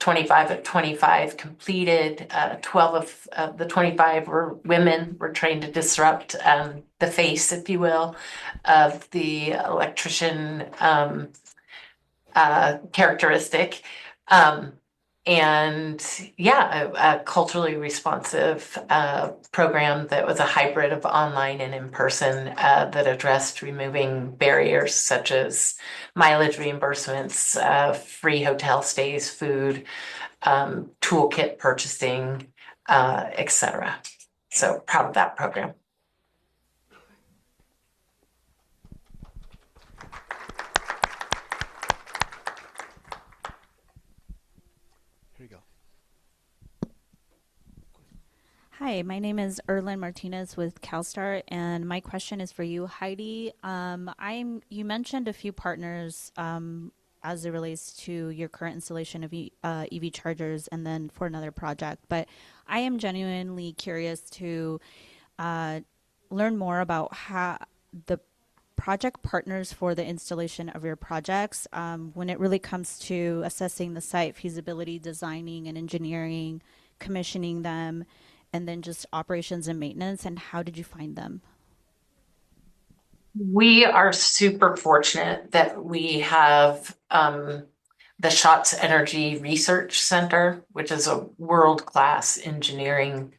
25 of 25 completed. 12 of the 25 were women. Were trained to disrupt the face, if you will, of the electrician characteristic. And yeah, a culturally responsive program that was a hybrid of online and in person that addressed removing barriers such as mileage reimbursements, free hotel stays, food, toolkit purchasing, etc. So proud of that program. Here you go. Hi, my name is Erlyn Martinez with CalSTAR, and my question is for you, Heidi. You mentioned a few partners as it relates to your current installation of EV chargers, and then for another project. But I am genuinely curious to learn more about how the project partners for the installation of your projects when it really comes to assessing the site feasibility, designing and engineering, commissioning them, and then just operations and maintenance, and how did you find them? We are super fortunate that we have the Shots Energy Research Center, which is a world-class engineering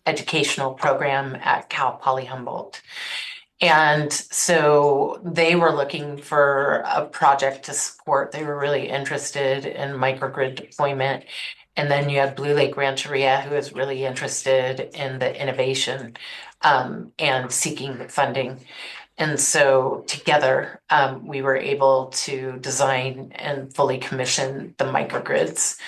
educational program at Cal Poly Humboldt. And so they were looking for a project to support. They were really interested in microgrid deployment. And then you had Blue Lake Rancheria, who is really interested in the innovation and seeking the funding. And so together, we were able to design and fully commission the microgrids.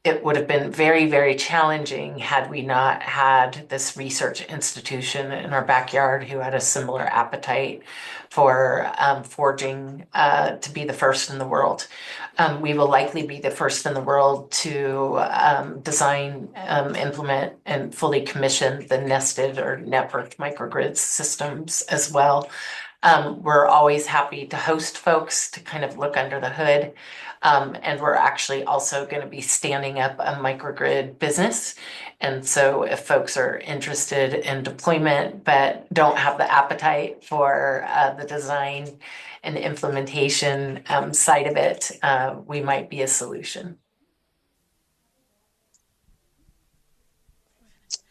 It would have been very, very challenging had we not had this research institution in our backyard who had a similar appetite for forging to be the first in the world. We will likely be the first in the world to design, implement, and fully commission the nested or networked microgrid systems as well. We're always happy to host folks to kind of look under the hood. And we're actually also going to be standing up a microgrid business. And so if folks are interested in deployment but don't have the appetite for the design and implementation side of it, we might be a solution.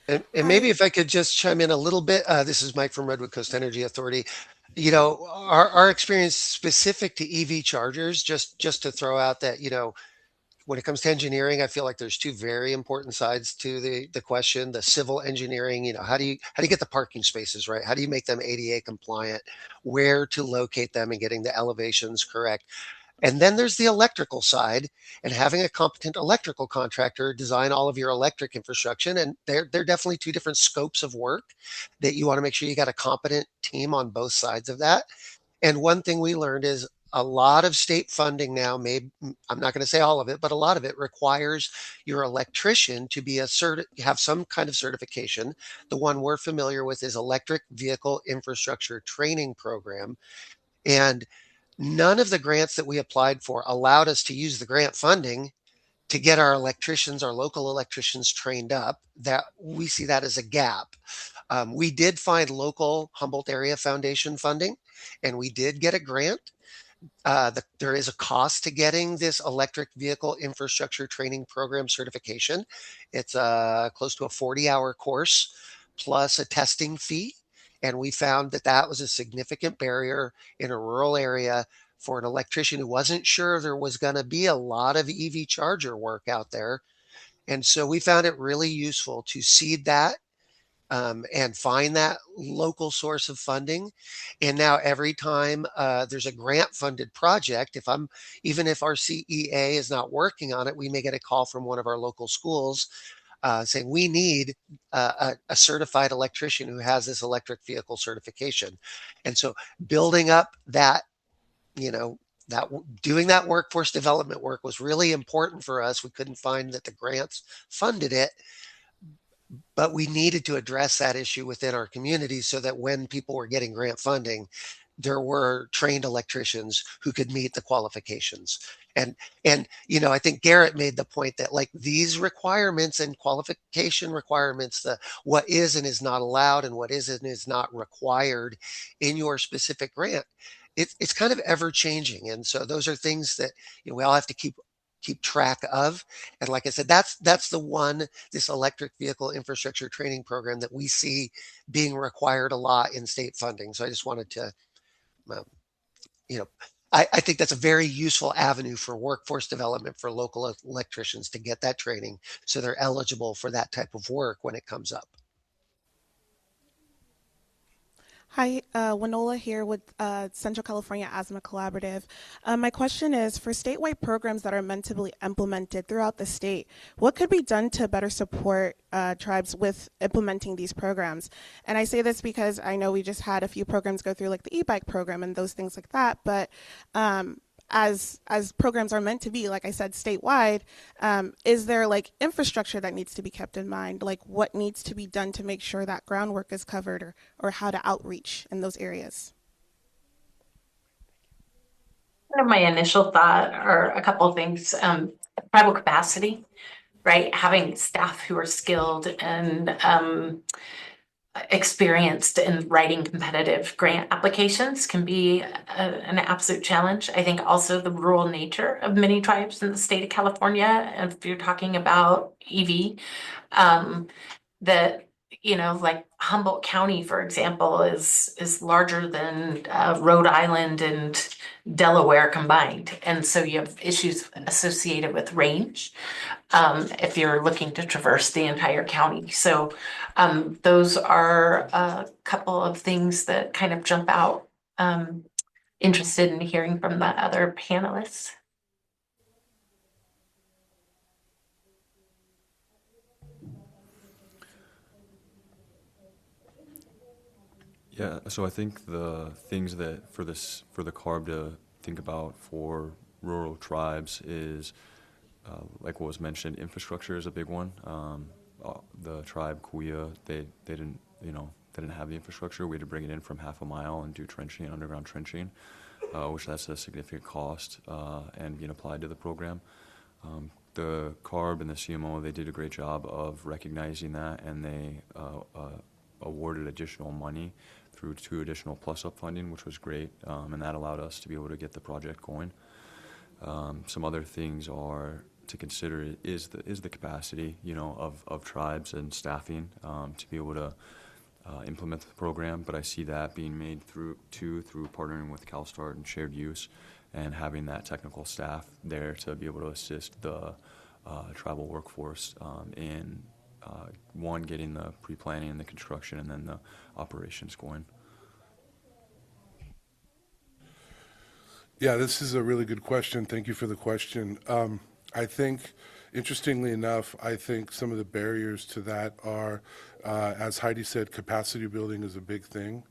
And maybe if I could just chime in a little bit, this is Mike from Redwood Coast Energy Authority. Our experience specific to EV chargers, just to throw out that, when it comes to engineering, I feel like there's two very important sides to the question. The civil engineering, how do you get the parking spaces right? How do you make them ADA compliant? Where to locate them and getting the elevations correct? And then there's the electrical side and having a competent electrical contractor design all of your electric infrastructure. And they're definitely two different scopes of work that you want to make sure you got a competent team on both sides of that. And one thing we learned is a lot of state funding now, maybe I'm not going to say all of it, but a lot of it requires your electrician to be have some kind of certification. The one we're familiar with is Electric Vehicle Infrastructure Training Program. And none of the grants that we applied for allowed us to use the grant funding to get our electricians, our local electricians trained up. That we see that as a gap. We did find local Humboldt Area Foundation funding, and we did get a grant. There is a cost to getting this electric vehicle infrastructure training program certification. It's close to a 40-hour course plus a testing fee. And we found that that was a significant barrier in a rural area for an electrician who wasn't sure there was going to be a lot of EV charger work out there. And so we found it really useful to seed that and find that local source of funding. And now every time there's a grant funded project, even if our CEA is not working on it, we may get a call from one of our local schools saying we need a certified electrician who has this electric vehicle certification. And so building up that, you know, that doing that workforce development work was really important for us. We couldn't find that the grants funded it, but we needed to address that issue within our community so that when people were getting grant funding, there were trained electricians who could meet the qualifications. And I think Garrett made the point that like these requirements and qualification requirements, the what is and is not allowed and what is and is not required in your specific grant, it's kind of ever changing. And so those are things that we all have to keep track of. And like I said, that's this electric vehicle infrastructure training program that we see being required a lot in state funding. So I just wanted to, um, you know, I think that's a very useful avenue for workforce development for local electricians to get that training so they're eligible for that type of work when it comes up. Hi, Winola here with Central California Asthma Collaborative. My question is, for statewide programs that are meant to be implemented throughout the state, what could be done to better support tribes with implementing these programs? And I say this because I know we just had a few programs go through like the e-bike program and those things like that, but as programs are meant to be, like I said, statewide, is there like infrastructure that needs to be kept in mind? Like what needs to be done to make sure that groundwork is covered, or how to outreach in those areas? Kind of my initial thought are a couple of things. Tribal capacity, right? Having staff who are skilled and experienced in writing competitive grant applications can be an absolute challenge. I think also the rural nature of many tribes in the state of California, and if you're talking about EV, that like Humboldt County, for example, is larger than Rhode Island and Delaware combined, and so you have issues associated with range if you're looking to traverse the entire county. So those are a couple of things that kind of jump out. Interested in hearing from the other panelists. Yeah, so I think the things that for the CARB to think about for rural tribes is, like what was mentioned, infrastructure is a big one. The tribe Kuya, they didn't have the infrastructure. We had to bring it in from half a mile and do trenching, underground trenching, which that's a significant cost and being applied to the program. The CARB and the CMO, they did a great job of recognizing that, and they awarded additional money through 2 additional plus-up funding, which was great, and that allowed us to be able to get the project going. Some other things are to consider is the capacity, of tribes and staffing to be able to implement the program, but I see that being made through partnering with CalSTART and shared use, and having that technical staff there to be able to assist the tribal workforce in one, getting the pre-planning and the construction, and then the operations going. Yeah, this is a really good question. Thank you for the question. I think, interestingly enough, I think some of the barriers to that are, as Heidi said, capacity building is a big thing.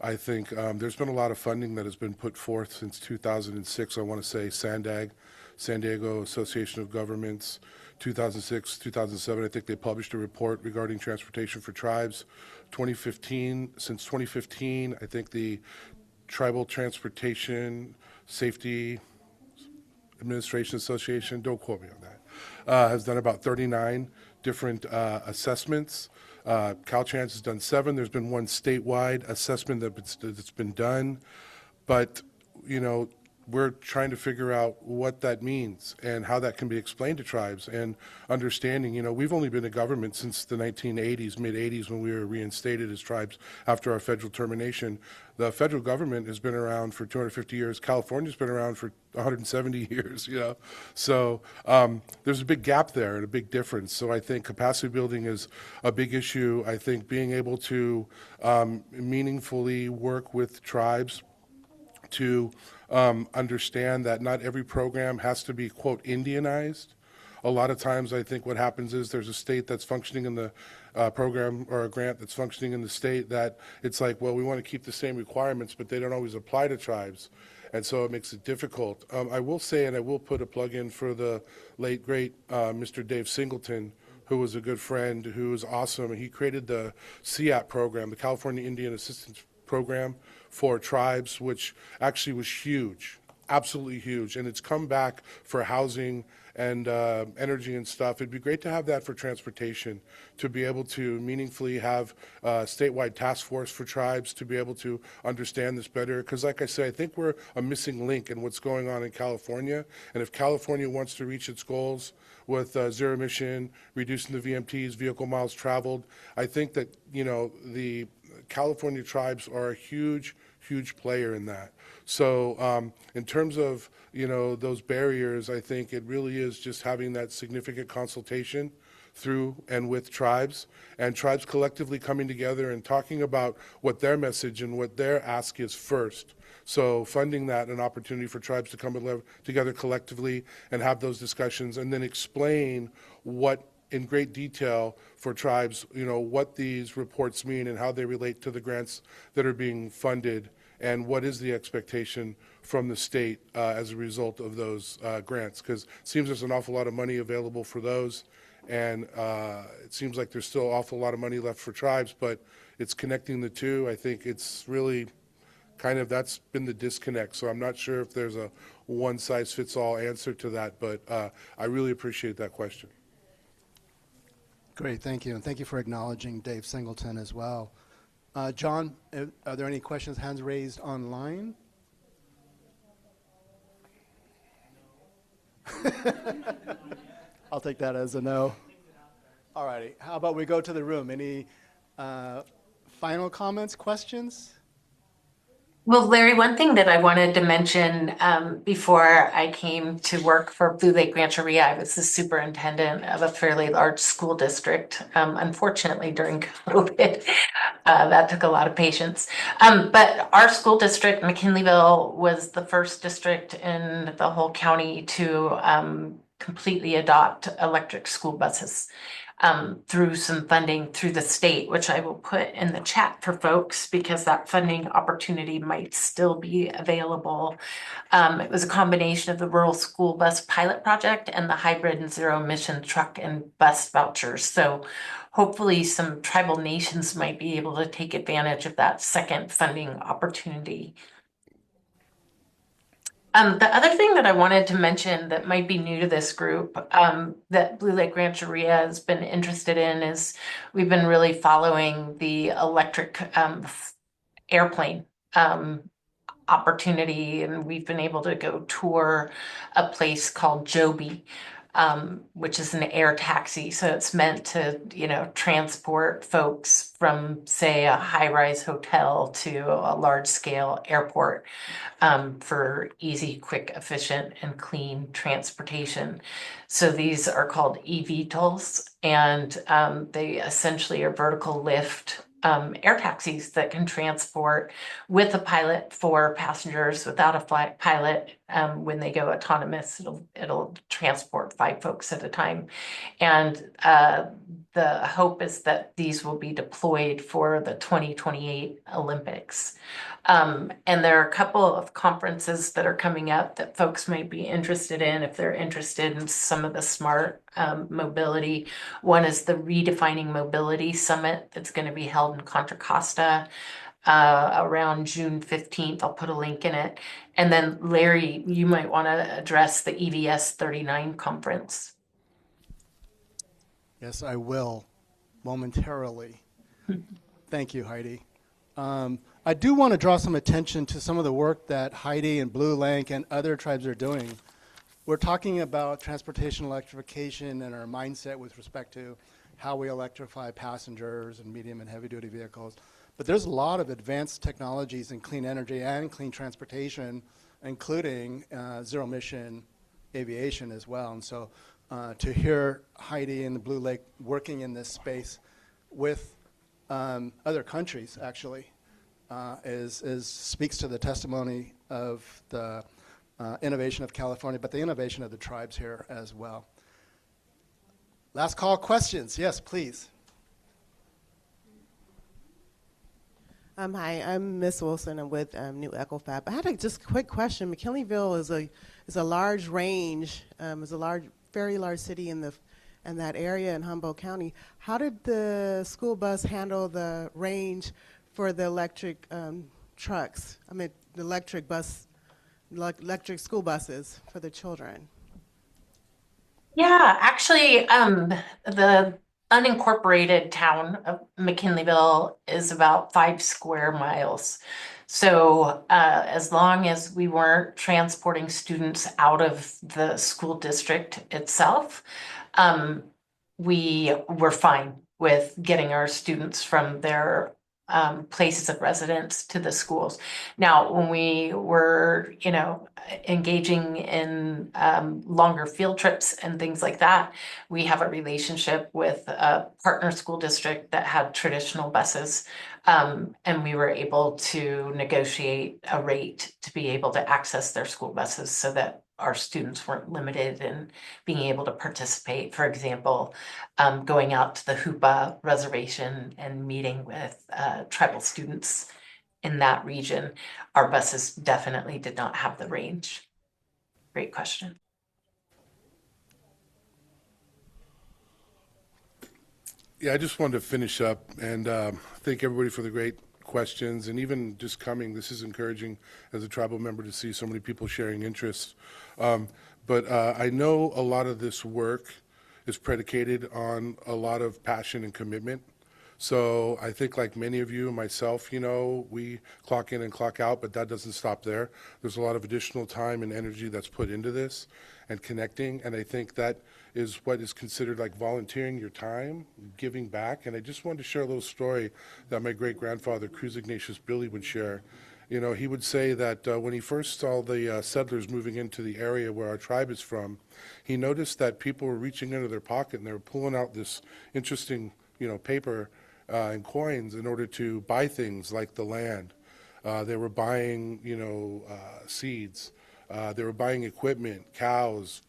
I think there's been a lot of funding that has been put forth since 2006. I want to say SANDAG, San Diego Association of Governments, 2006, 2007. I think they published a report regarding transportation for tribes. 2015, since 2015, I think the Tribal Transportation Safety Administration Association, don't quote me on that, has done about 39 different assessments. Caltrans has done 7. There's been one statewide assessment that's been done, but you know, we're trying to figure out what that means and how that can be explained to tribes, and understanding, you know, we've only been a government since the 1980s, mid-80s, when we were reinstated as tribes after our federal termination. The federal government has been around for 250 years. California's been around for 170 years, you know. So there's a big gap there and a big difference. So I think capacity building is a big issue. I think being able to meaningfully work with tribes to understand that not every program has to be, quote, Indianized. A lot of times I think what happens is there's a state that's functioning in the program, or a grant that's functioning in the state, that it's like, well, we want to keep the same requirements, but they don't always apply to tribes. And so it makes it difficult. I will say, and I will put a plug in for the late, great Mr. Dave Singleton, who was a good friend, who was awesome. And he created the CAP program, the California Indian Assistance Program for tribes, which actually was huge, absolutely huge. And it's come back for housing and energy and stuff. It'd be great to have that for transportation, to be able to meaningfully have a statewide task force for tribes to be able to understand this better. Because like I say, I think we're a missing link in what's going on in California. And if California wants to reach its goals with zero emission, reducing the VMTs, vehicle miles traveled, I think that, you know, the California tribes are a huge player in that. So in terms of, you know, those barriers, I think it really is just having that significant consultation through and with tribes, and tribes collectively coming together and talking about what their message and what their ask is first. So funding that, an opportunity for tribes to come together collectively and have those discussions, and then explain what, in great detail for tribes, you know, what these reports mean and how they relate to the grants that are being funded, and what is the expectation from the state as a result of those grants. Because it seems there's an awful lot of money available for those, and it seems like there's still an awful lot of money left for tribes, but it's connecting the two. I think it's really kind of, that's been the disconnect. So I'm not sure if there's a one-size-fits-all answer to that, but I really appreciate that question. Great, thank you. And thank you for acknowledging Dave Singleton as well. John, are there any questions, hands raised online? I'll take that as a no. All righty, how about we go to the room? Any final comments, questions? Well, Larry, one thing that I wanted to mention before I came to work for Blue Lake Rancheria, I was the superintendent of a fairly large school district. Unfortunately, during COVID, that took a lot of patience. But our school district, McKinleyville, was the first district in the whole county to completely adopt electric school buses. Through some funding through the state, which I will put in the chat for folks because that funding opportunity might still be available. It was a combination of the rural school bus pilot project and the hybrid and zero emission truck and bus vouchers. So hopefully some tribal nations might be able to take advantage of that second funding opportunity. The other thing that I wanted to mention that might be new to this group that Blue Lake Rancheria has been interested in is we've been really following the electric airplane opportunity, and we've been able to go tour a place called Joby. which is an air taxi. So it's meant to, transport folks from, say, a high-rise hotel to a large-scale airport, for easy, quick, efficient, and clean transportation. So these are called eVTOLs, and they essentially are vertical lift air taxis that can transport with a pilot for passengers. Without a pilot, when they go autonomous, it'll transport 5 folks at a time. And the hope is that these will be deployed for the 2028 Olympics. And there are a couple of conferences that are coming up that folks might be interested in if they're interested in some of the smart mobility. One is the Redefining Mobility Summit that's going to be held in Contra Costa around June 15th. I'll put a link in it. And then Larry, you might want to address the EVS 39 conference. Yes, I will, momentarily. Thank you, Heidi. I do want to draw some attention to some of the work that Heidi and Blue Lake and other tribes are doing. We're talking about transportation electrification and our mindset with respect to how we electrify passengers and medium and heavy duty vehicles. But there's a lot of advanced technologies in clean energy and clean transportation, including zero emission aviation as well. And so to hear Heidi and the Blue Lake working in this space with other countries, actually, speaks to the testimony of the innovation of California, but the innovation of the tribes here as well. Last call questions. Yes, please. Hi, I'm Miss Wilson. I'm with New EcoFab. I had a just quick question. McKinleyville is a large range. Is a very large city in that area in Humboldt County. How did the school bus handle the range for the electric trucks? I mean, the electric school buses for the children. Yeah, actually, the unincorporated town of McKinleyville is about 5 square miles. So as long as we weren't transporting students out of the school district itself, we were fine with getting our students from their places of residence to the schools. Now, when we were, engaging in longer field trips and things like that, we have a relationship with a partner school district that had traditional buses, and we were able to negotiate a rate to be able to access their school buses so that our students weren't limited in being able to participate. For example, going out to the Hoopa reservation and meeting with tribal students in that region. Our buses definitely did not have the range. Great question. Yeah, I just wanted to finish up and thank everybody for the great questions, and even just coming. This is encouraging as a tribal member to see so many people sharing interests. But I know a lot of this work is predicated on a lot of passion and commitment. So I think like many of you, myself, we clock in and clock out, but that doesn't stop there. There's a lot of additional time and energy that's put into this and connecting, and I think that is what is considered like volunteering your time, giving back. And I just wanted to share a little story that my great-grandfather, Cruz Ignatius Billy, would share. He would say that when he first saw the settlers moving into the area where our tribe is from, he noticed that people were reaching into their pocket and they were pulling out this interesting, paper and coins in order to buy things like the land. They were buying, seeds. They were buying equipment, cows,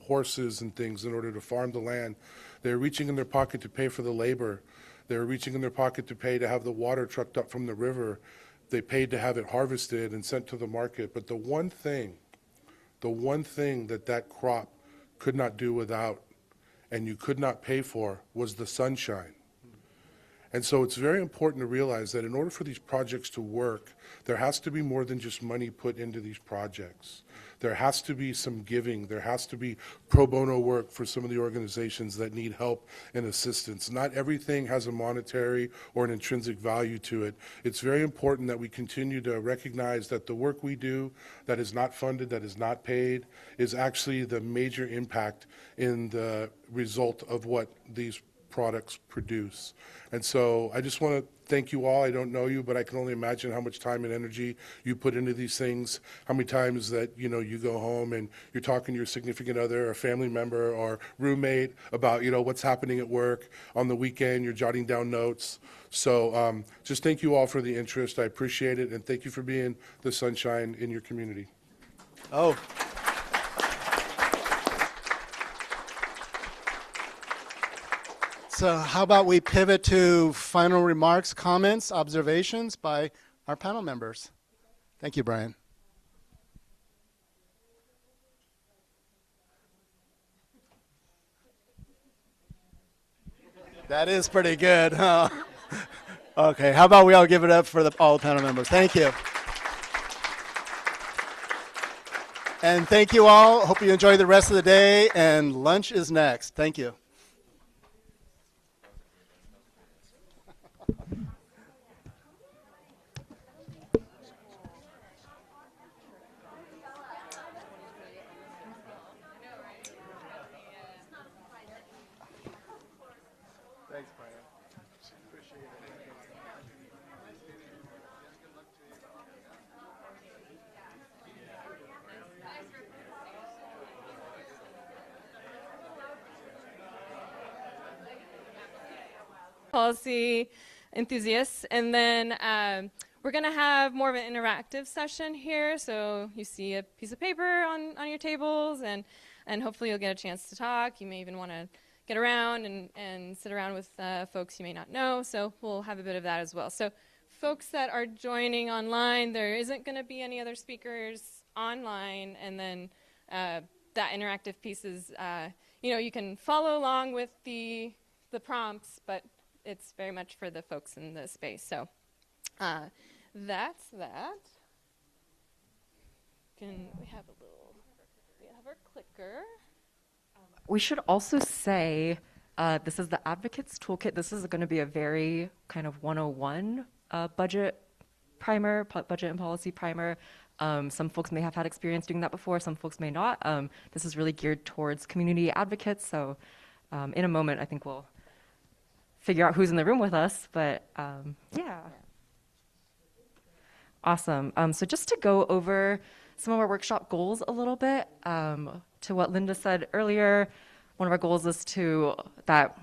horses and things in order to farm the land. They were reaching in their pocket to pay for the labor. They were reaching in their pocket to pay to have the water trucked up from the river. They paid to have it harvested and sent to the market. But the one thing that crop could not do without and you could not pay for was the sunshine. And so it's very important to realize that in order for these projects to work, there has to be more than just money put into these projects. There has to be some giving. There has to be pro bono work for some of the organizations that need help and assistance. Not everything has a monetary or an intrinsic value to it. It's very important that we continue to recognize that the work we do that is not funded, that is not paid, is actually the major impact in the result of what these products produce. And so I just want to thank you all. I don't know you, but I can only imagine how much time and energy you put into these things, how many times that, you know, you go home and you're talking to your significant other or family member or roommate about, you know, what's happening at work. On the weekend, you're jotting down notes. So just thank you all for the interest. I appreciate it, and thank you for being the sunshine in your community. Oh. So how about we pivot to final remarks, comments, observations by our panel members. Thank you, Brian. That is pretty good, huh? Okay, how about we all give it up for all the panel members. Thank you. And thank you all. Hope you enjoy the rest of the day, and lunch is next. Thank you. Thanks, Brian. Appreciate it. Policy enthusiasts, and then we're going to have more of an interactive session here. So you see a piece of paper on your tables, and hopefully you'll get a chance to talk. You may even want to get around and sit around with folks you may not know. So we'll have a bit of that as well. So folks that are joining online, there isn't going to be any other speakers online, and then that interactive piece is, you can follow along with the prompts, but it's very much for the folks in the space. So that's that. We have our clicker. We should also say this is the Advocates Toolkit. This is going to be a very kind of 101 budget primer, budget and policy primer. Some folks may have had experience doing that before. Some folks may not. This is really geared towards community advocates. So in a moment, I think we'll figure out who's in the room with us. But yeah. Awesome. So just to go over some of our workshop goals a little bit, to what Linda said earlier, one of our goals is that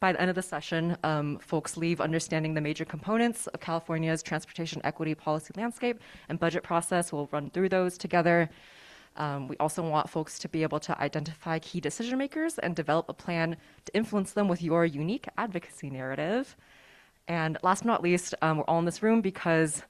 by the end of the session, folks leave understanding the major components of California's transportation equity policy landscape and budget process. We'll run through those together. We also want folks to be able to identify key decision makers and develop a plan to influence them with your unique advocacy narrative. And last but not least, we're all in this room because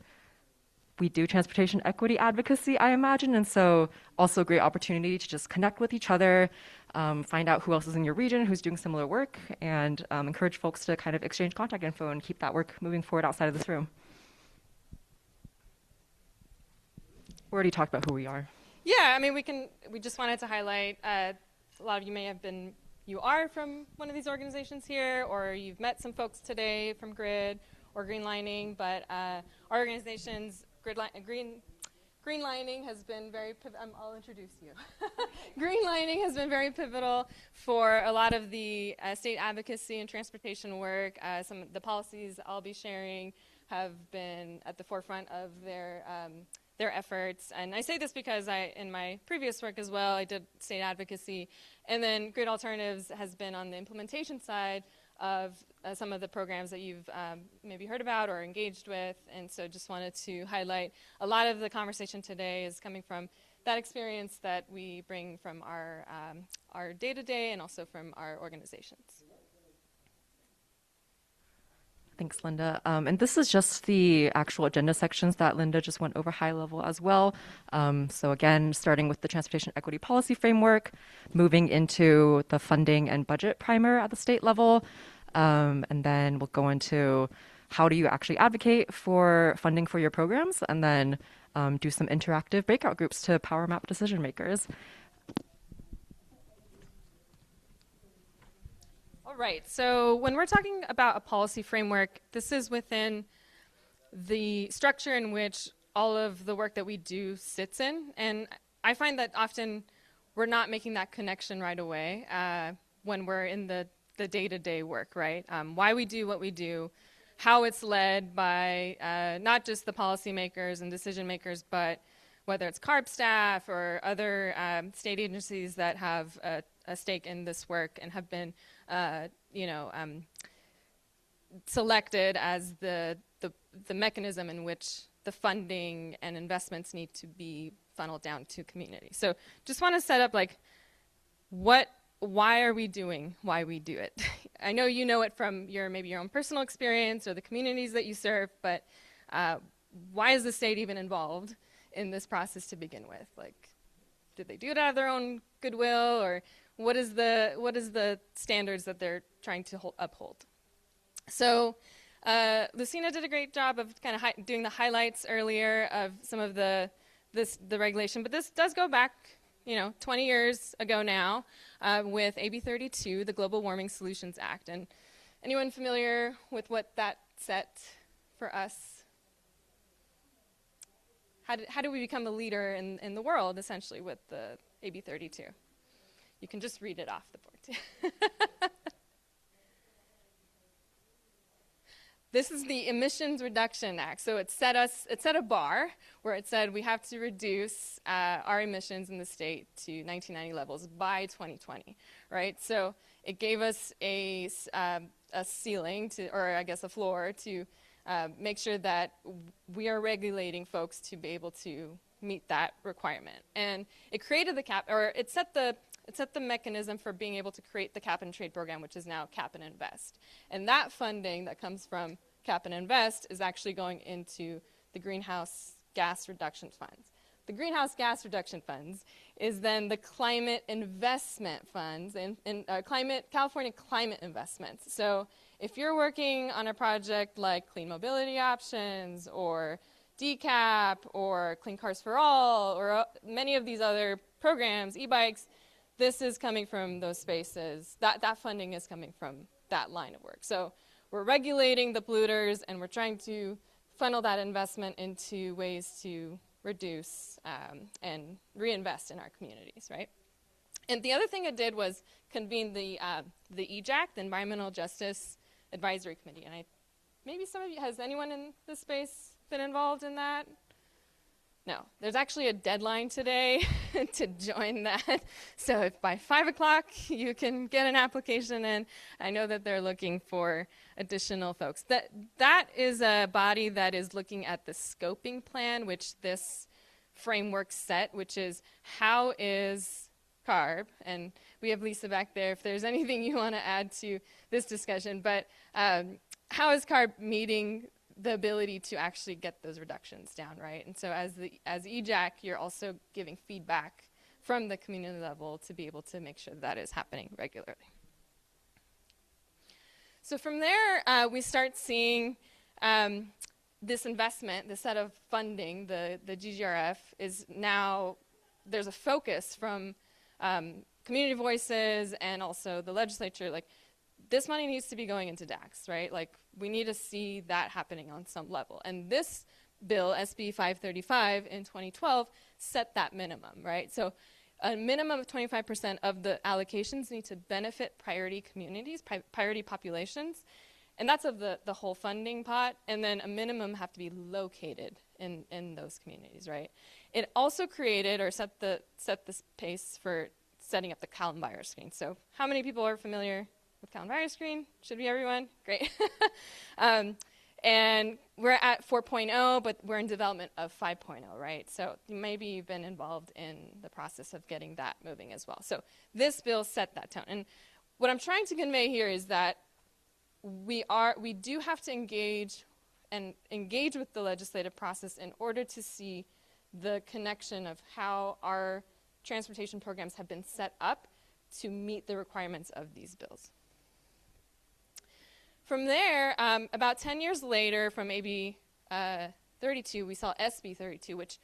we do transportation equity advocacy, I imagine, and so also a great opportunity to just connect with each other, find out who else is in your region, who's doing similar work, and encourage folks to kind of exchange contact info and keep that work moving forward outside of this room. We already talked about who we are. Yeah, I mean, we just wanted to highlight, a lot of you are from one of these organizations here, or you've met some folks today from GRID or Greenlining, but our organization's Greenlining has been very I'll introduce you. Greenlining has been very pivotal for a lot of the state advocacy and transportation work. Some of the policies I'll be sharing have been at the forefront of their efforts. And I say this because in my previous work as well, I did state advocacy. And then Grid Alternatives has been on the implementation side of some of the programs that you've maybe heard about or engaged with. And so just wanted to highlight a lot of the conversation today is coming from that experience that we bring from our day-to-day and also from our organizations. Thanks, Linda. And this is just the actual agenda sections that Linda just went over high level as well. So again, starting with the Transportation Equity Policy Framework, moving into the funding and budget primer at the state level, And then we'll go into how do you actually advocate for funding for your programs, and then do some interactive breakout groups to power map decision makers. All right, so when we're talking about a policy framework, this is within the structure in which all of the work that we do sits in. And I find that often we're not making that connection right away when we're in the day-to-day work, right? Why we do what we do, how it's led by not just the policymakers and decision makers, but whether it's CARB staff or other state agencies that have a stake in this work and have been, selected as the mechanism in which the funding and investments need to be funneled down to community. So just want to set up like why are we doing why we do it? I know you know it from maybe your own personal experience or the communities that you serve, but why is the state even involved in this process to begin with? Like, did they do it out of their own goodwill, or what is the standards that they're trying to uphold? So Lucina did a great job of kind of doing the highlights earlier of some of the regulation, but this does go back 20 years ago now with AB 32, the Global Warming Solutions Act. And anyone familiar with what that set for us? How do we become a leader in the world, essentially, with the AB 32? You can just read it off the board, too. This is the Emissions Reduction Act. So it set a bar where it said we have to reduce our emissions in the state to 1990 levels by 2020, right? So it gave us a ceiling or I guess a floor to make sure that we are regulating folks to be able to meet that requirement. And it created it set the mechanism for being able to create the cap and trade program, which is now Cap and Invest. And that funding that comes from Cap and Invest is actually going into the greenhouse gas reduction funds. The greenhouse gas reduction funds is then the climate investment funds and California climate investments. So if you're working on a project like Clean Mobility Options or DCAP or Clean Cars for All or many of these other programs, e-bikes, this is coming from those spaces. That funding is coming from that line of work. So we're regulating the polluters, and we're trying to funnel that investment into ways to reduce and reinvest in our communities, right? And the other thing it did was convene the EJAC, the Environmental Justice Advisory Committee. And maybe some of you, has anyone in this space been involved in that? No, there's actually a deadline today to join that. So if by 5 o'clock you can get an application in, I know that they're looking for additional folks. That is a body that is looking at the scoping plan, which this framework set, which is how is CARB, and we have Lisa back there if there's anything you want to add to this discussion, but how is CARB meeting the ability to actually get those reductions down, right? And so as EJAC, you're also giving feedback from the community level to be able to make sure that is happening regularly. So from there, we start seeing this investment, this set of funding, the GGRF, is now, there's a focus from community voices and also the legislature, like, this money needs to be going into DACs, right? Like, we need to see that happening on some level. And this bill, SB 535 in 2012, set that minimum, right? So a minimum of 25% of the allocations need to benefit priority communities, priority populations. And that's of the whole funding pot. And then a minimum have to be located in those communities, right? It also created or set the pace for setting up the Calum virus screen. So how many people are familiar with Calum virus screen? Should be everyone. Great. And we're at 4.0, but we're in development of 5.0, right? So maybe you've been involved in the process of getting that moving as well. So this bill set that tone. And what I'm trying to convey here is that we do have to engage with the legislative process in order to see the connection of how our transportation programs have been set up to meet the requirements of these bills. From there, about 10 years later, from AB 32, we saw SB 32, which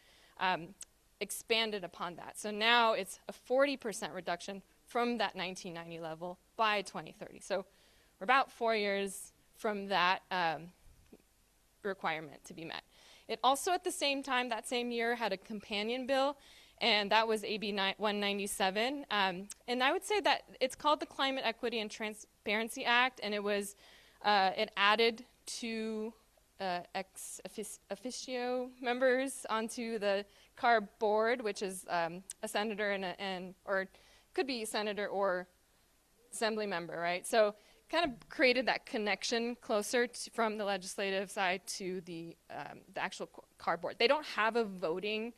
expanded upon that. So now it's a 40% reduction from that 1990 level by 2030. So we're about 4 years from that requirement to be met. It also, at the same time, that same year, had a companion bill, and that was AB 197. And I would say that it's called the Climate Equity and Transparency Act, and it was it added two ex officio members onto the CARB board, which is a senator or could be a senator or assembly member, right? So kind of created that connection closer from the legislative side to the actual CARB board. They don't have a vote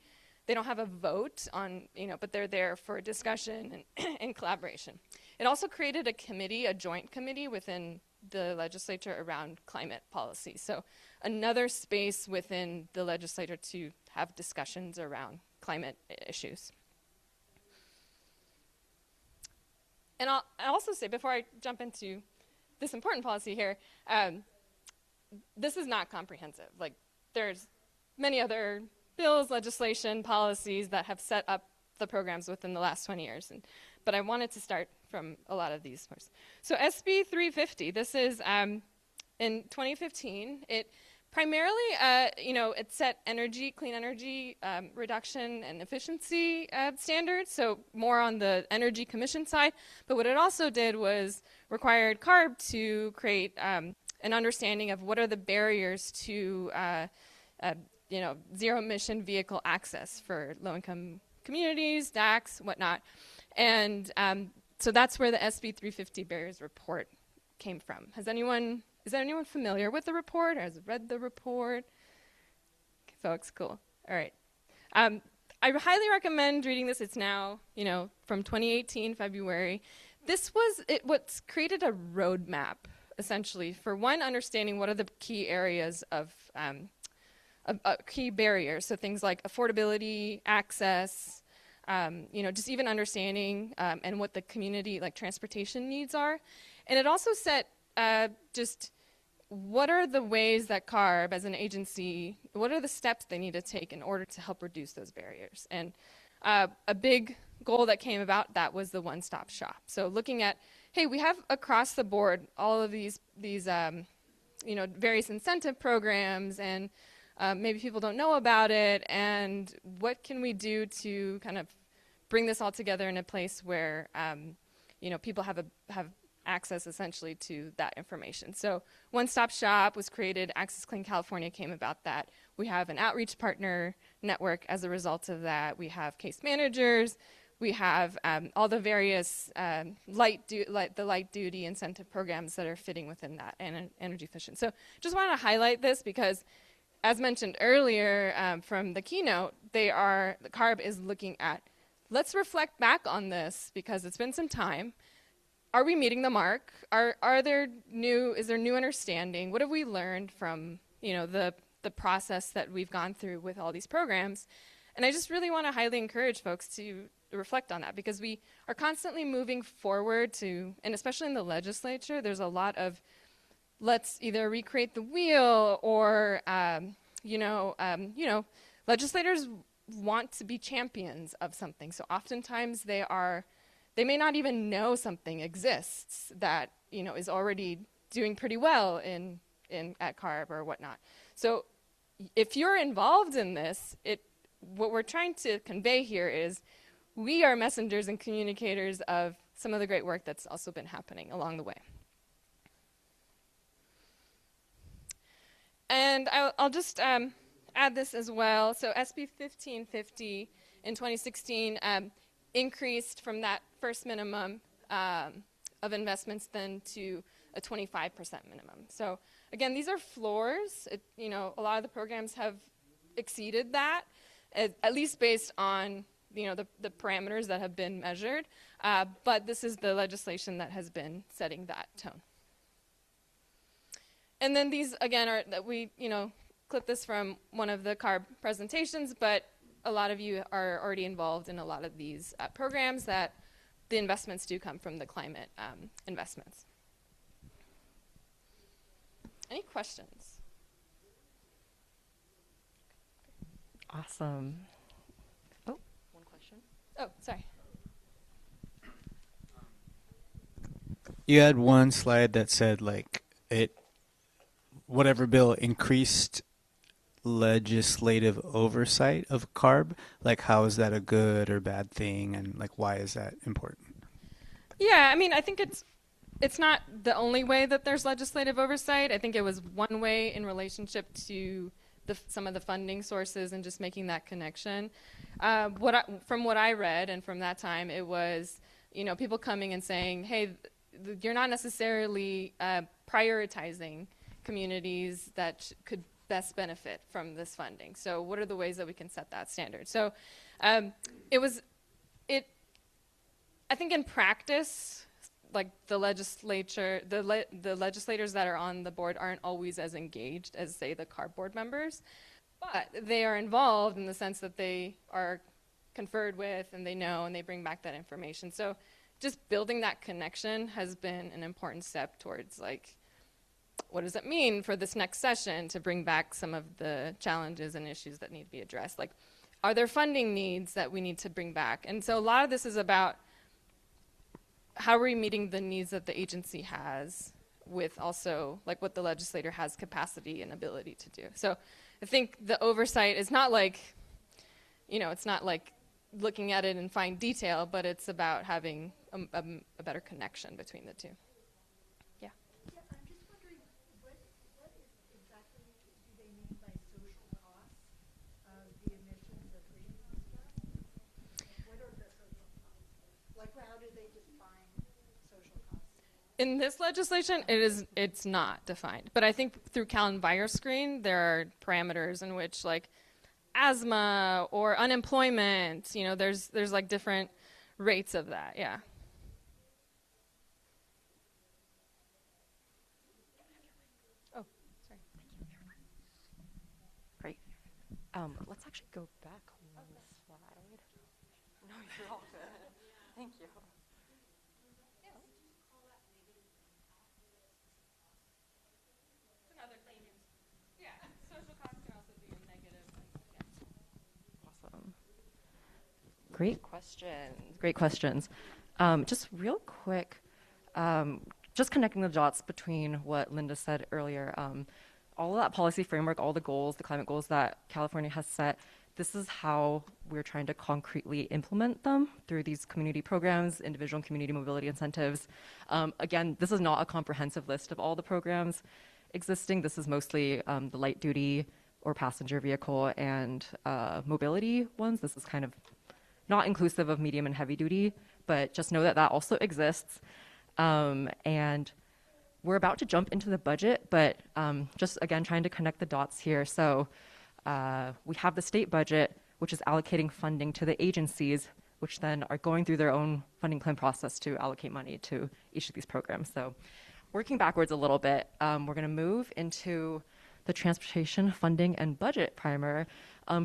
on, but they're there for discussion and collaboration. It also created a committee, a joint committee within the legislature around climate policy. So another space within the legislature to have discussions around climate issues. And I'll also say, before I jump into this important policy here, this is not comprehensive. Like, there's many other bills, legislation, policies that have set up the programs within the last 20 years. But I wanted to start from a lot of these first. So SB 350, this is in 2015. It primarily, it set clean energy reduction and efficiency standards, so more on the Energy Commission side. But what it also did was required CARB to create an understanding of what are the barriers to zero-emission vehicle access for low-income communities, DACs, whatnot. And so that's where the SB 350 barriers report came from. Is anyone familiar with the report or has read the report? Okay, folks, cool. All right. I highly recommend reading this. It's now, from 2018, February. What's created a roadmap, essentially, for one, understanding what are the key areas of key barriers. So things like affordability, access, just even understanding and what the community, like transportation needs are. And it also set just what are the ways that CARB as an agency, what are the steps they need to take in order to help reduce those barriers? And a big goal that came about that was the one-stop shop. So looking at, hey, we have across the board all of these various incentive programs, and maybe people don't know about it, and what can we do to kind of bring this all together in a place where people have access essentially to that information. So One-Stop Shop was created, Access Clean California came about that. We have an outreach partner network as a result of that. We have case managers. We have all the various light duty incentive programs that are fitting within that and energy efficient. So just wanted to highlight this because, as mentioned earlier from the keynote, the CARB is looking at, let's reflect back on this because it's been some time. Are we meeting the mark? Is there new understanding? What have we learned from the process that we've gone through with all these programs? And I just really want to highly encourage folks to reflect on that because we are constantly moving forward and especially in the legislature, there's a lot of let's either recreate the wheel or legislators want to be champions of something. So oftentimes they may not even know something exists that is already doing pretty well at CARB or whatnot. So if you're involved in this, what we're trying to convey here is we are messengers and communicators of some of the great work that's also been happening along the way. And I'll just add this as well. So SB 1550 in 2016 increased from that first minimum of investments then to a 25% minimum. So again, these are floors. A lot of the programs have exceeded that, at least based on the parameters that have been measured. But this is the legislation that has been setting that tone. And then these again are that we clipped this from one of the CARB presentations, but a lot of you are already involved in a lot of these programs that the investments do come from the climate investments. Any questions? Awesome. Oh, one question. Oh, sorry. You had one slide that said like whatever bill increased legislative oversight of CARB. Like, how is that a good or bad thing, and like why is that important? Yeah, I mean, I think it's not the only way that there's legislative oversight. I think it was one way in relationship to some of the funding sources and just making that connection. From what I read and from that time, it was, people coming and saying, hey, you're not necessarily prioritizing communities that could best benefit from this funding. So what are the ways that we can set that standard? So I think in practice, like the legislature, the legislators that are on the board aren't always as engaged as, say, the CARB board members, but they are involved in the sense that they are conferred with and they know and they bring back that information. So just building that connection has been an important step towards, like, what does it mean for this next session to bring back some of the challenges and issues that need to be addressed? Like, are there funding needs that we need to bring back? And so a lot of this is about how are we meeting the needs that the agency has with also like what the legislator has capacity and ability to do. So I think the oversight is not like, it's not like looking at it in fine detail, but it's about having a better connection between the two. Yeah. Yeah, I'm just wondering, what exactly do they mean by social costs of the emissions of greenhouse gas? What are the social costs? Like, how do they define social costs? In this legislation, it's not defined. But I think through CalEnviroScreen, there are parameters in which, like, asthma or unemployment, there's like different rates of that, yeah. Oh, sorry. Great. Let's actually go back one slide. No, you're all good. Thank you. Awesome. Great questions. Great questions. Just real quick, just connecting the dots between what Linda said earlier. All of that policy framework, all the goals, the climate goals that California has set, this is how we're trying to concretely implement them through these community programs, individual and community mobility incentives. Again, this is not a comprehensive list of all the programs existing. This is mostly the light duty or passenger vehicle and mobility ones. This is kind of not inclusive of medium and heavy duty, but just know that that also exists. And we're about to jump into the budget, but just again, trying to connect the dots here. So we have the state budget, which is allocating funding to the agencies, which then are going through their own funding plan process to allocate money to each of these programs. So working backwards a little bit, we're gonna move into the transportation funding and budget primer.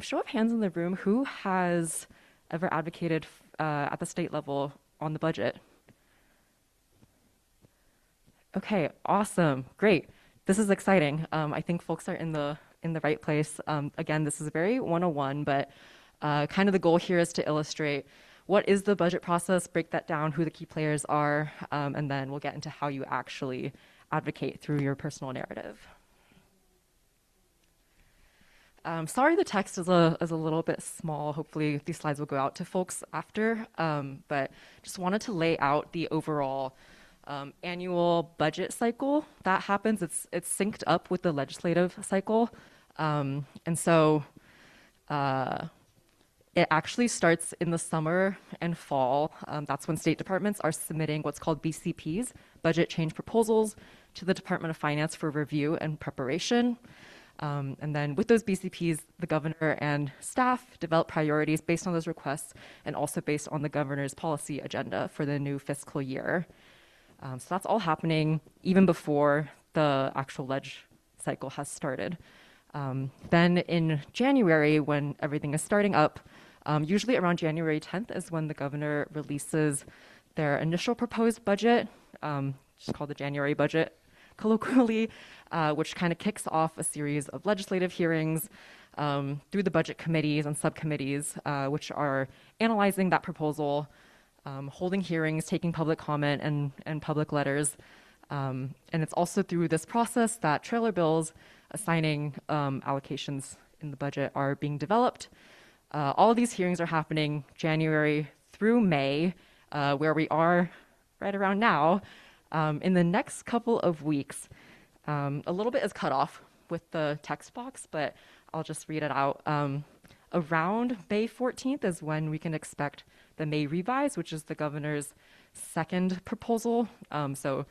Show of hands in the room, who has ever advocated at the state level on the budget? Okay, awesome, great. This is exciting. I think folks are in the right place. Again, this is very 101, but kind of the goal here is to illustrate what is the budget process, break that down, who the key players are, and then we'll get into how you actually advocate through your personal narrative. Sorry the text is a little bit small. Hopefully these slides will go out to folks after, but just wanted to lay out the overall annual budget cycle that happens. It's synced up with the legislative cycle. And so it actually starts in the summer and fall. That's when state departments are submitting what's called BCPs, budget change proposals, to the Department of Finance for review and preparation. And then with those BCPs, the governor and staff develop priorities based on those requests and also based on the governor's policy agenda for the new fiscal year. So that's all happening even before the actual ledge cycle has started. Then in January, when everything is starting up, usually around January 10th is when the governor releases their initial proposed budget, just called the January budget. colloquially, which kind of kicks off a series of legislative hearings through the budget committees and subcommittees, which are analyzing that proposal, holding hearings, taking public comment and public letters. And it's also through this process that trailer bills assigning allocations in the budget are being developed. All of these hearings are happening January through May, where we are right around now. In the next couple of weeks, a little bit is cut off with the text box, but I'll just read it out. Around May 14th is when we can expect the May revise, which is the governor's second proposal. So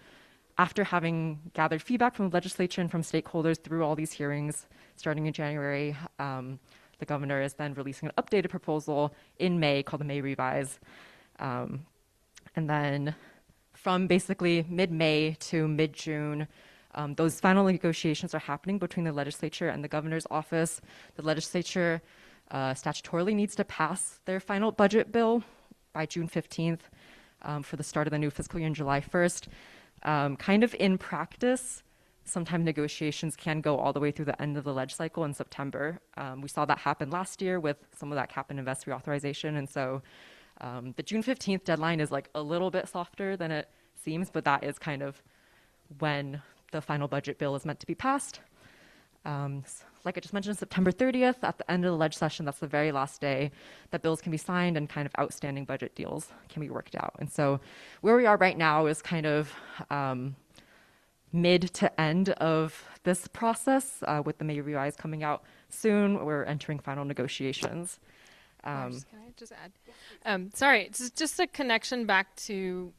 after having gathered feedback from the legislature and from stakeholders through all these hearings starting in January, the governor is then releasing an updated proposal in May called the May revise. And then from basically mid-May to mid-June, those final negotiations are happening between the legislature and the governor's office. The legislature statutorily needs to pass their final budget bill by June 15th for the start of the new fiscal year on July 1st. Kind of in practice, sometimes negotiations can go all the way through the end of the ledge cycle in September. We saw that happen last year with some of that cap and invest reauthorization. And so the June 15th deadline is like a little bit softer than it seems, but that is kind of when the final budget bill is meant to be passed. Like I just mentioned, September 30th, at the end of the ledge session, that's the very last day that bills can be signed and kind of outstanding budget deals can be worked out. And so where we are right now is kind of mid to end of this process with the May revise coming out soon. We're entering final negotiations. Can I just add? Sorry, it's just a connection back to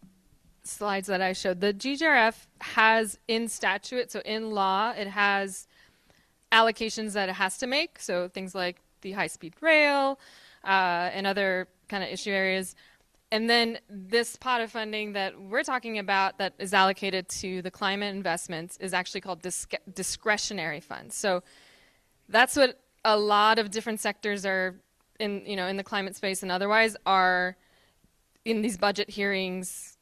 slides that I showed. The GGRF has in statute, so in law, it has allocations that it has to make. So things like the high-speed rail and other kind of issue areas. And then this pot of funding that we're talking about that is allocated to the climate investments is actually called discretionary funds. So that's what a lot of different sectors are in the climate space and otherwise are in these budget hearings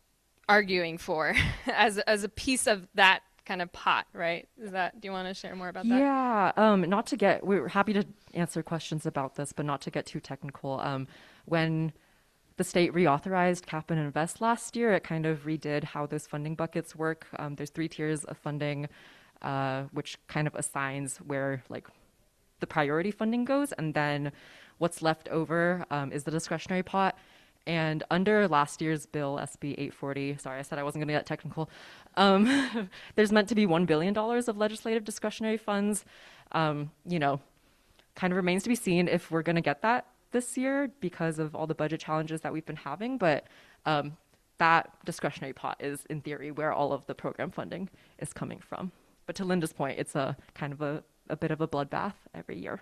arguing for as a piece of that kind of pot, right? Do you want to share more about that? Yeah, we're happy to answer questions about this, but not to get too technical. When the state reauthorized cap and invest last year, it kind of redid how those funding buckets work. There's 3 tiers of funding, which kind of assigns where like the priority funding goes, and then what's left over is the discretionary pot. And under last year's bill, SB 840, sorry, I said I wasn't going to get technical, there's meant to be $1 billion of legislative discretionary funds. Kind of remains to be seen if we're going to get that this year because of all the budget challenges that we've been having. But that discretionary pot is, in theory, where all of the program funding is coming from. But to Linda's point, it's a kind of a bit of a bloodbath every year.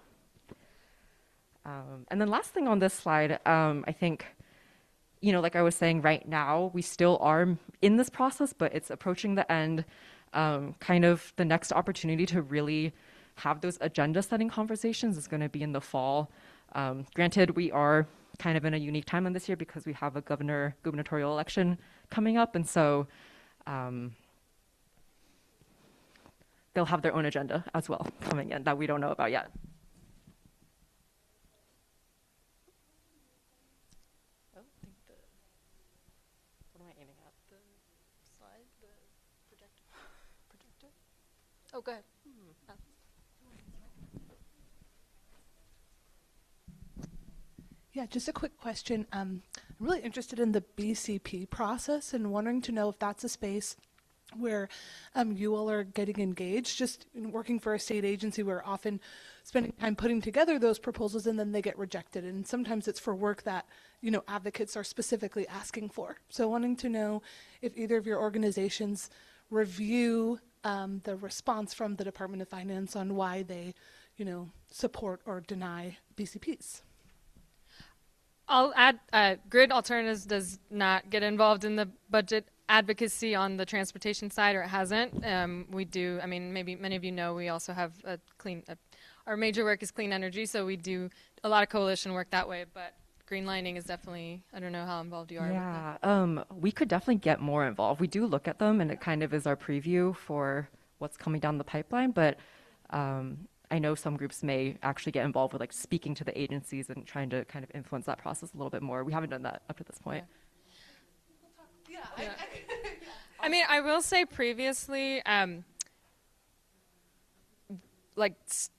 And then last thing on this slide, I think, like I was saying, right now, we still are in this process, but it's approaching the end. Kind of the next opportunity to really have those agenda setting conversations is going to be in the fall. Granted, we are kind of in a unique time in this year because we have a gubernatorial election coming up. And so they'll have their own agenda as well coming in that we don't know about yet. Oh, go ahead. Yeah, just a quick question. I'm really interested in the BCP process and wondering to know if that's a space where you all are getting engaged. Just in working for a state agency, we're often spending time putting together those proposals and then they get rejected. And sometimes it's for work that, advocates are specifically asking for. So wanting to know if either of your organizations review the response from the Department of Finance on why they, support or deny BCPs. I'll add, Grid Alternatives does not get involved in the budget advocacy on the transportation side, or it hasn't. We do, maybe many of you know, we also have our major work is clean energy, so we do a lot of coalition work that way, but green lining is definitely, I don't know how involved you are with that. Yeah, we could definitely get more involved. We do look at them, and it kind of is our preview for what's coming down the pipeline. But I know some groups may actually get involved with like speaking to the agencies and trying to kind of influence that process a little bit more. We haven't done that up to this point. Yeah. I mean, I will say previously,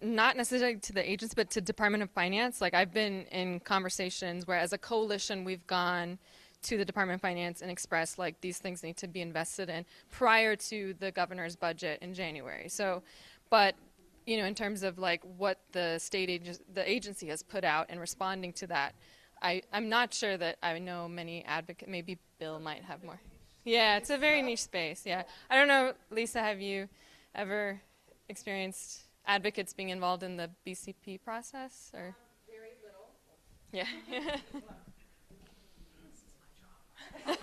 not necessarily to the agents, but to Department of Finance. Like, I've been in conversations where, as a coalition, we've gone to the Department of Finance and expressed like these things need to be invested in prior to the governor's budget in January. So, but in terms of like what the the agency has put out and responding to that, I'm not sure that I know many advocates. Maybe Bill might have more. Yeah, it's a very niche space. Yeah, I don't know, Lisa, have you ever experienced advocates being involved in the BCP process, or? Very little. Yeah. That's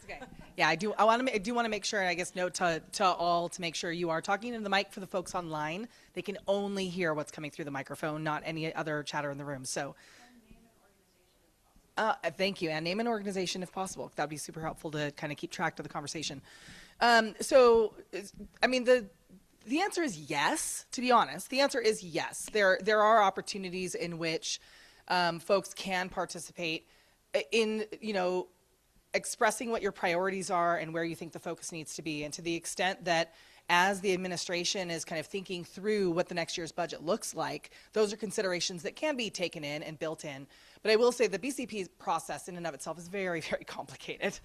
okay. Yeah, I do want to make sure, I guess, note to all to make sure you are talking into the mic for the folks online. They can only hear what's coming through the microphone, not any other chatter in the room. So. Thank you, and name an organization if possible. That'd be super helpful to kind of keep track of the conversation. So, I mean, the answer is yes. To be honest, the answer is yes. There are opportunities in which folks can participate in, expressing what your priorities are and where you think the focus needs to be, and to the extent that as the administration is kind of thinking through what the next year's budget looks like, those are considerations that can be taken in and built in. But I will say the BCP process in and of itself is very, very complicated.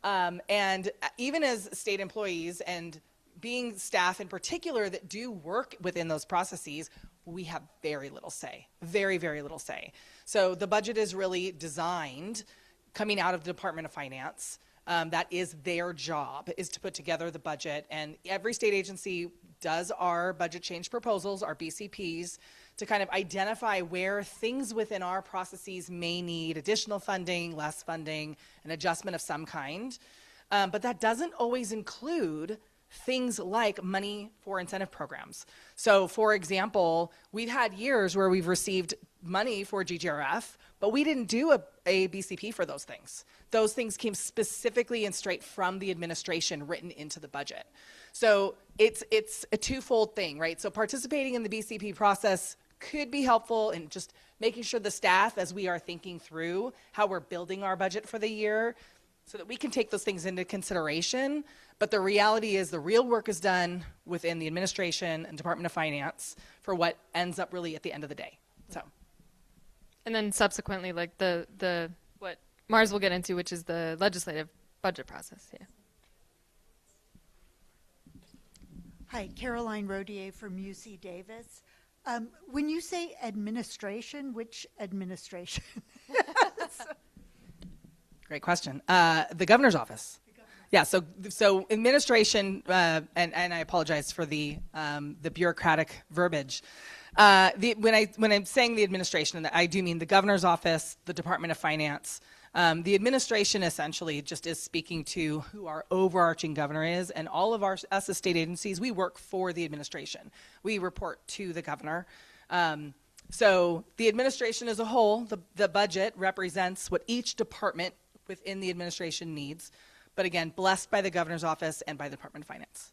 And even as state employees and being staff in particular that do work within those processes, we have very little say, very, very little say. So the budget is really designed coming out of the Department of Finance. That is their job, is to put together the budget. And every state agency does our budget change proposals, our BCPs, to kind of identify where things within our processes may need additional funding, less funding, an adjustment of some kind. But that doesn't always include things like money for incentive programs. So, for example, we've had years where we've received money for GGRF, but we didn't do a BCP for those things. Those things came specifically and straight from the administration written into the budget. So it's a twofold thing, right? So participating in the BCP process could be helpful in just making sure the staff, as we are thinking through how we're building our budget for the year, so that we can take those things into consideration. But the reality is the real work is done within the administration and Department of Finance for what ends up really at the end of the day. So. And then subsequently, like the what Mars will get into, which is the legislative budget process. Yeah. Hi, Caroline Rodier from UC Davis. When you say administration, which administration? Great question. The governor's office. Yeah, so administration, and I apologize for the bureaucratic verbiage. When I'm saying the administration, I do mean the governor's office, the Department of Finance. The administration essentially just is speaking to who our overarching governor is, and all of us as state agencies, we work for the administration. We report to the governor. So the administration as a whole, the budget represents what each department within the administration needs, but again, blessed by the governor's office and by the Department of Finance.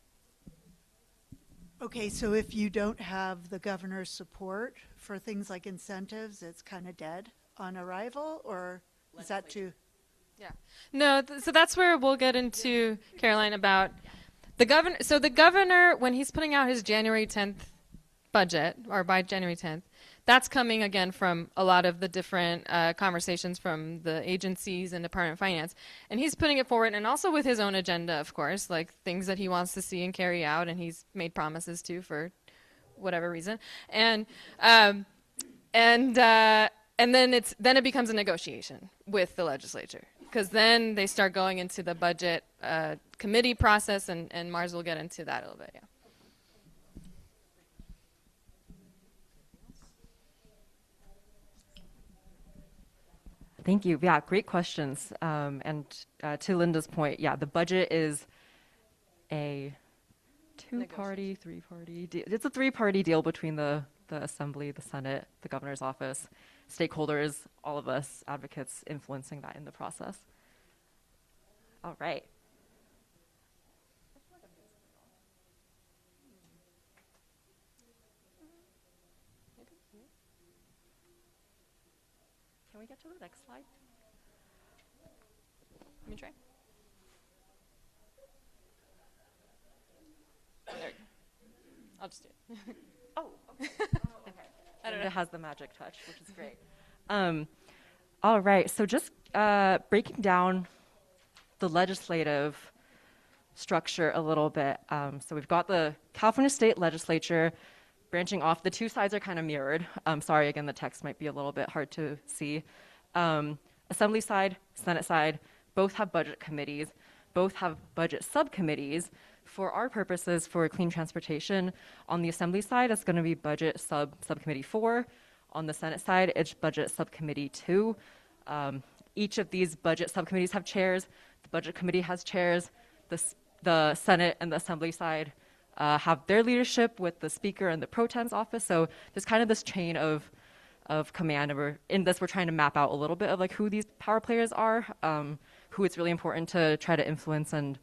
Okay, so if you don't have the governor's support for things like incentives, it's kind of dead on arrival, or is that too? Yeah. No, so that's where we'll get into, Caroline, about the governor. So the governor, when he's putting out his January 10th budget, or by January 10th, that's coming again from a lot of the different conversations from the agencies and Department of Finance. And he's putting it forward, and also with his own agenda, of course, like things that he wants to see and carry out, and he's made promises to for whatever reason. And then it becomes a negotiation with the legislature, because then they start going into the budget committee process, and Mars will get into that a little bit, yeah. Thank you. Yeah, great questions. And to Linda's point, yeah, the budget is a two-party, three-party deal. It's a three-party deal between the Assembly, the Senate, the governor's office. stakeholders, all of us advocates influencing that in the process. All right. Can we get to the next slide? Let me try. There we go. I'll just do it. Oh, okay. I don't know. It has the magic touch, which is great. All right, so just breaking down the legislative structure a little bit. So we've got the California State Legislature branching off. The two sides are kind of mirrored. Sorry, again, the text might be a little bit hard to see. Assembly side, Senate side, both have budget committees, both have budget subcommittees. For our purposes for clean transportation, on the Assembly side, it's going to be budget subcommittee 4. On the Senate side, it's budget subcommittee 2. Each of these budget subcommittees have chairs. The budget committee has chairs. The Senate and the Assembly side have their leadership with the Speaker and the Pro Tem's office. So there's kind of this chain of command. And we're trying to map out a little bit of like who these power players are, who it's really important to try to influence and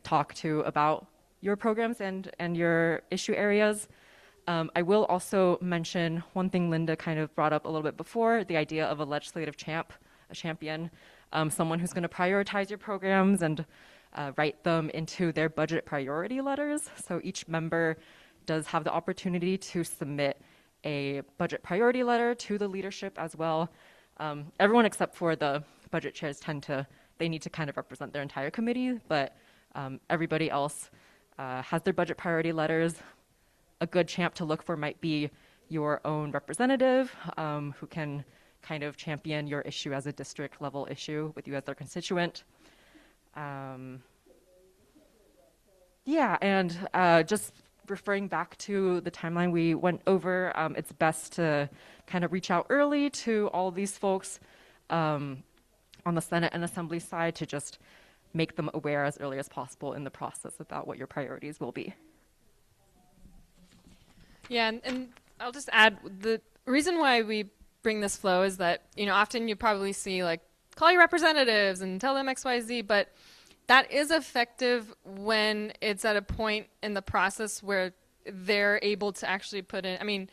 talk to about your programs and your issue areas. I will also mention one thing Linda kind of brought up a little bit before, the idea of a legislative champion, someone who's going to prioritize your programs and write them into their budget priority letters. So each member does have the opportunity to submit a budget priority letter to the leadership as well. Everyone except for the budget chairs they need to kind of represent their entire committee, but everybody else has their budget priority letters. A good champ to look for might be your own representative who can kind of champion your issue as a district level issue with you as their constituent. Yeah, and just referring back to the timeline we went over, it's best to kind of reach out early to all of these folks on the Senate and Assembly side to just make them aware as early as possible in the process about what your priorities will be. Yeah, and I'll just add, the reason why we bring this flow is that, often you probably see like, call your representatives and tell them X, Y, Z, but that is effective when it's at a point in the process where they're able to actually put in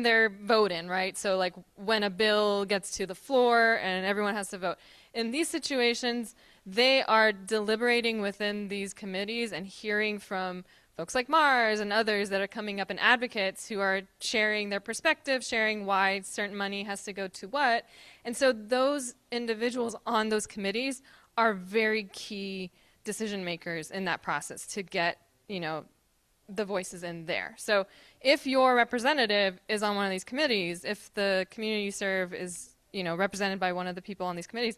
their vote in, right? So like when a bill gets to the floor and everyone has to vote. In these situations, they are deliberating within these committees and hearing from folks like Mars and others that are coming up and advocates who are sharing their perspective, sharing why certain money has to go to what. And so those individuals on those committees are very key decision makers in that process to get, the voices in there. So if your representative is on one of these committees, if the community you serve is, represented by one of the people on these committees,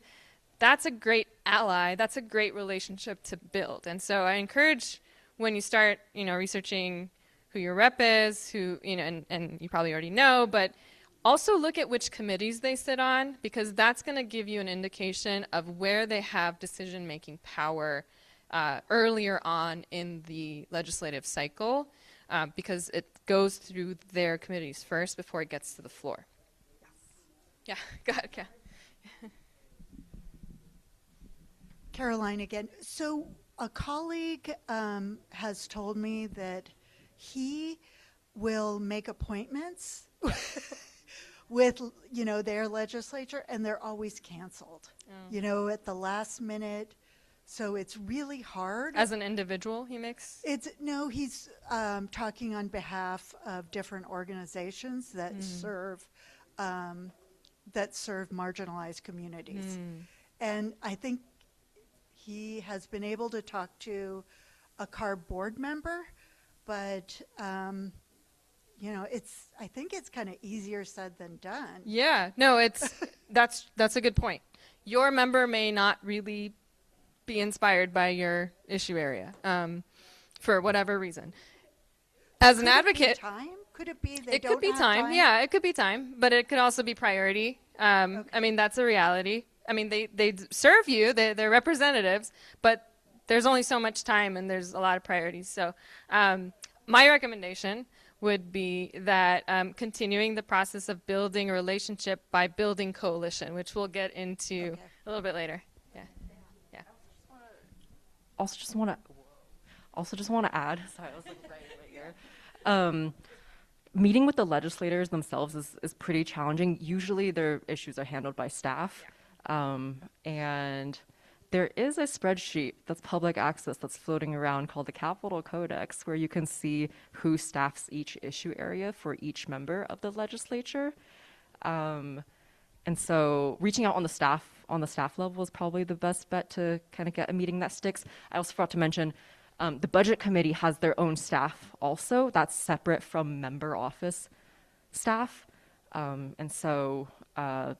that's a great ally. That's a great relationship to build. And so I encourage when you start, researching who your rep is, who, and you probably already know, but also look at which committees they sit on, because that's going to give you an indication of where they have decision-making power earlier on in the legislative cycle, because it goes through their committees first before it gets to the floor. Yes. Yeah, go ahead, Kat. Caroline again. So a colleague has told me that he will make appointments with, their legislature, and they're always canceled, at the last minute. So it's really hard. As an individual, he makes? He's talking on behalf of different organizations that serve marginalized communities. And I think he has been able to talk to a CARB board member, but I think it's kind of easier said than done. Yeah, no, that's a good point. Your member may not really be inspired by your issue area for whatever reason. As an advocate, could it be they it don't could be have time? Yeah, it could be time, but it could also be priority. That's a reality. They serve you, they're representatives, but there's only so much time and there's a lot of priorities. So my recommendation would be that continuing the process of building a relationship by building coalition, which we'll get into a little bit later. Yeah. Yeah. Also just want to add, sorry, I was like right here. Meeting with the legislators themselves is pretty challenging. Usually their issues are handled by staff. And there is a spreadsheet that's public access that's floating around called the Capitol Codex, where you can see who staffs each issue area for each member of the legislature. And so reaching out on the staff level is probably the best bet to kind of get a meeting that sticks. I also forgot to mention the budget committee has their own staff also. That's separate from member office staff. And so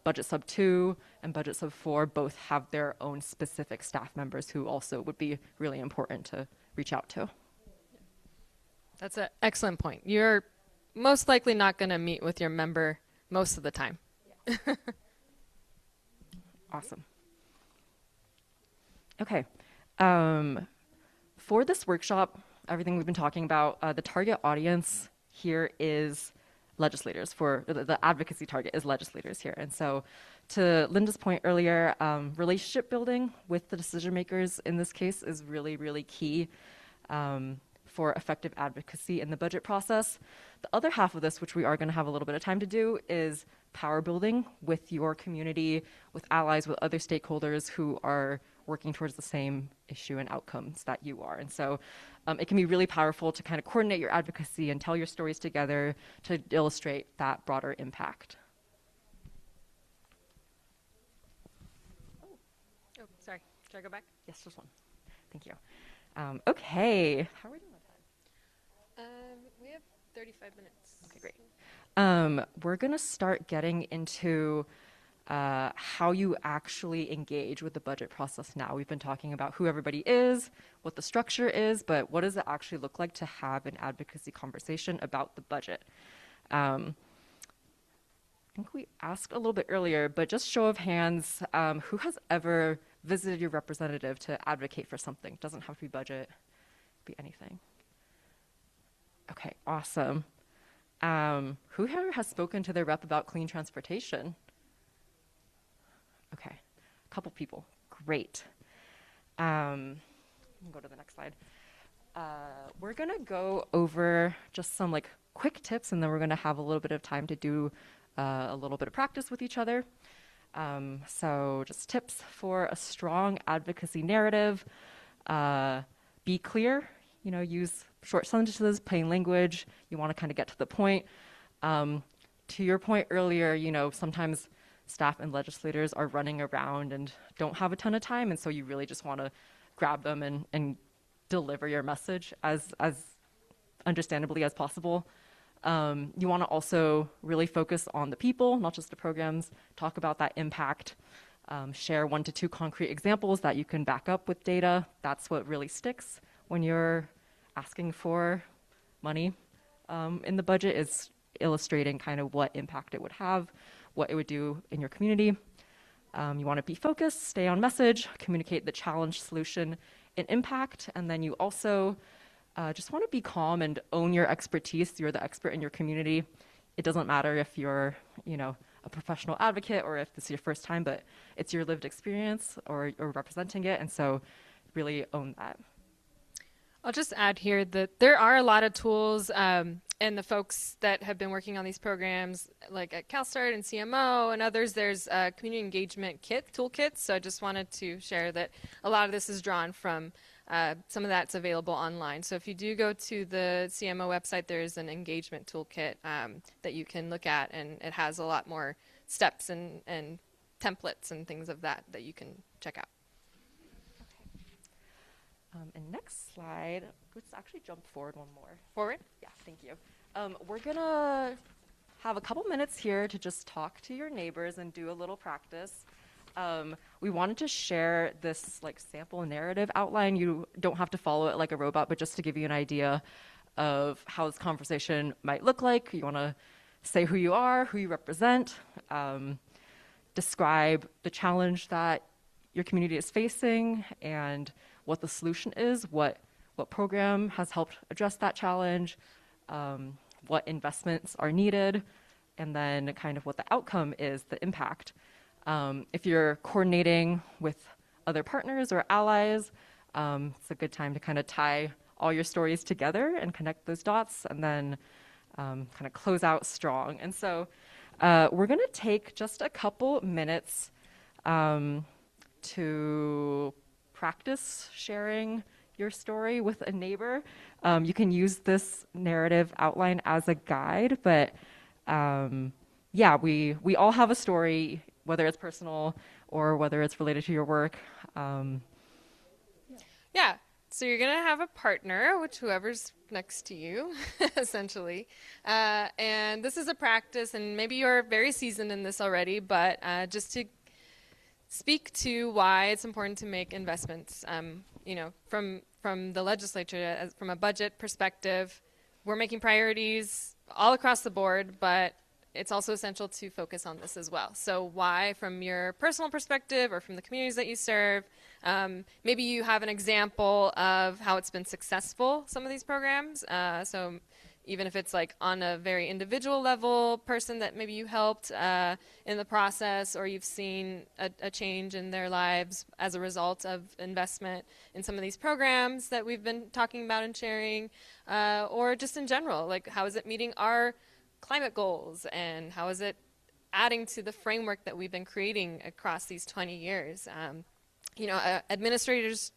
Budget Sub 2 and Budget Sub 4 both have their own specific staff members who also would be really important to reach out to. That's an excellent point. You're most likely not going to meet with your member most of the time. Yeah. Awesome. Okay. For this workshop, everything we've been talking about, the target audience here is legislators. For the advocacy target is legislators here. And so to Linda's point earlier, relationship building with the decision makers in this case is really, really key for effective advocacy in the budget process. The other half of this, which we are going to have a little bit of time to do, is power building with your community, with allies, with other stakeholders who are working towards the same issue and outcomes that you are. And so it can be really powerful to kind of coordinate your advocacy and tell your stories together to illustrate that broader impact. Oh, sorry. Should I go back? Yes, just one. Thank you. Okay. How are we doing on time? We have 35 minutes. Okay, great. We're going to start getting into how you actually engage with the budget process now. We've been talking about who everybody is, what the structure is, but what does it actually look like to have an advocacy conversation about the budget? I think we asked a little bit earlier, but just show of hands, who has ever visited your representative to advocate for something? Doesn't have to be budget, be anything. Okay, awesome. Who here has spoken to their rep about clean transportation? Okay, a couple people. Great. Go to the next slide. We're going to go over just some like quick tips, and then we're going to have a little bit of time to do a little bit of practice with each other. So just tips for a strong advocacy narrative. Be clear, use short sentences, plain language. You want to kind of get to the point. To your point earlier, sometimes staff and legislators are running around and don't have a ton of time, and so you really just want to grab them and deliver your message as understandably as possible. You want to also really focus on the people, not just the programs. Talk about that impact. Share 1 to 2 concrete examples that you can back up with data. That's what really sticks when you're asking for money in the budget, is illustrating kind of what impact it would have, what it would do in your community. You want to be focused, stay on message, communicate the challenge, solution, and impact. And then you also just want to be calm and own your expertise. You're the expert in your community. It doesn't matter if you're, a professional advocate or if this is your first time, but it's your lived experience or representing it. And so really own that. I'll just add here that there are a lot of tools and the folks that have been working on these programs, like at CalSTART and CMO and others, there's a community engagement toolkit. So I just wanted to share that a lot of this is drawn from some of that's available online. So if you do go to the CMO website, there's an engagement toolkit that you can look at, and it has a lot more steps and templates and things of that you can check out. And next slide, let's actually jump forward one more. Forward? Yeah, thank you. We're gonna have a couple minutes here to just talk to your neighbors and do a little practice. We wanted to share this like sample narrative outline. You don't have to follow it like a robot, but just to give you an idea of how this conversation might look like. You wanna say who you are, who you represent, describe the challenge that your community is facing and what the solution is, what program has helped address that challenge, what investments are needed, and then kind of what the outcome is, the impact. If you're coordinating with other partners or allies, it's a good time to kind of tie all your stories together and connect those dots, and then kind of close out strong. And so we're going to take just a couple minutes to practice sharing your story with a neighbor. You can use this narrative outline as a guide, but yeah, we all have a story, whether it's personal or whether it's related to your work. Yeah. So you're going to have a partner, which whoever's next to you, essentially. And this is a practice, and maybe you're very seasoned in this already, but just to speak to why it's important to make investments. From the legislature, from a budget perspective, we're making priorities all across the board, but it's also essential to focus on this as well. So why, from your personal perspective or from the communities that you serve, maybe you have an example of how it's been successful, some of these programs. So even if it's like on a very individual level, person that maybe you helped in the process, or you've seen a change in their lives as a result of investment in some of these programs that we've been talking about and sharing, or just in general, like how is it meeting our climate goals, and how is it adding to the framework that we've been creating across these 20 years. Administrations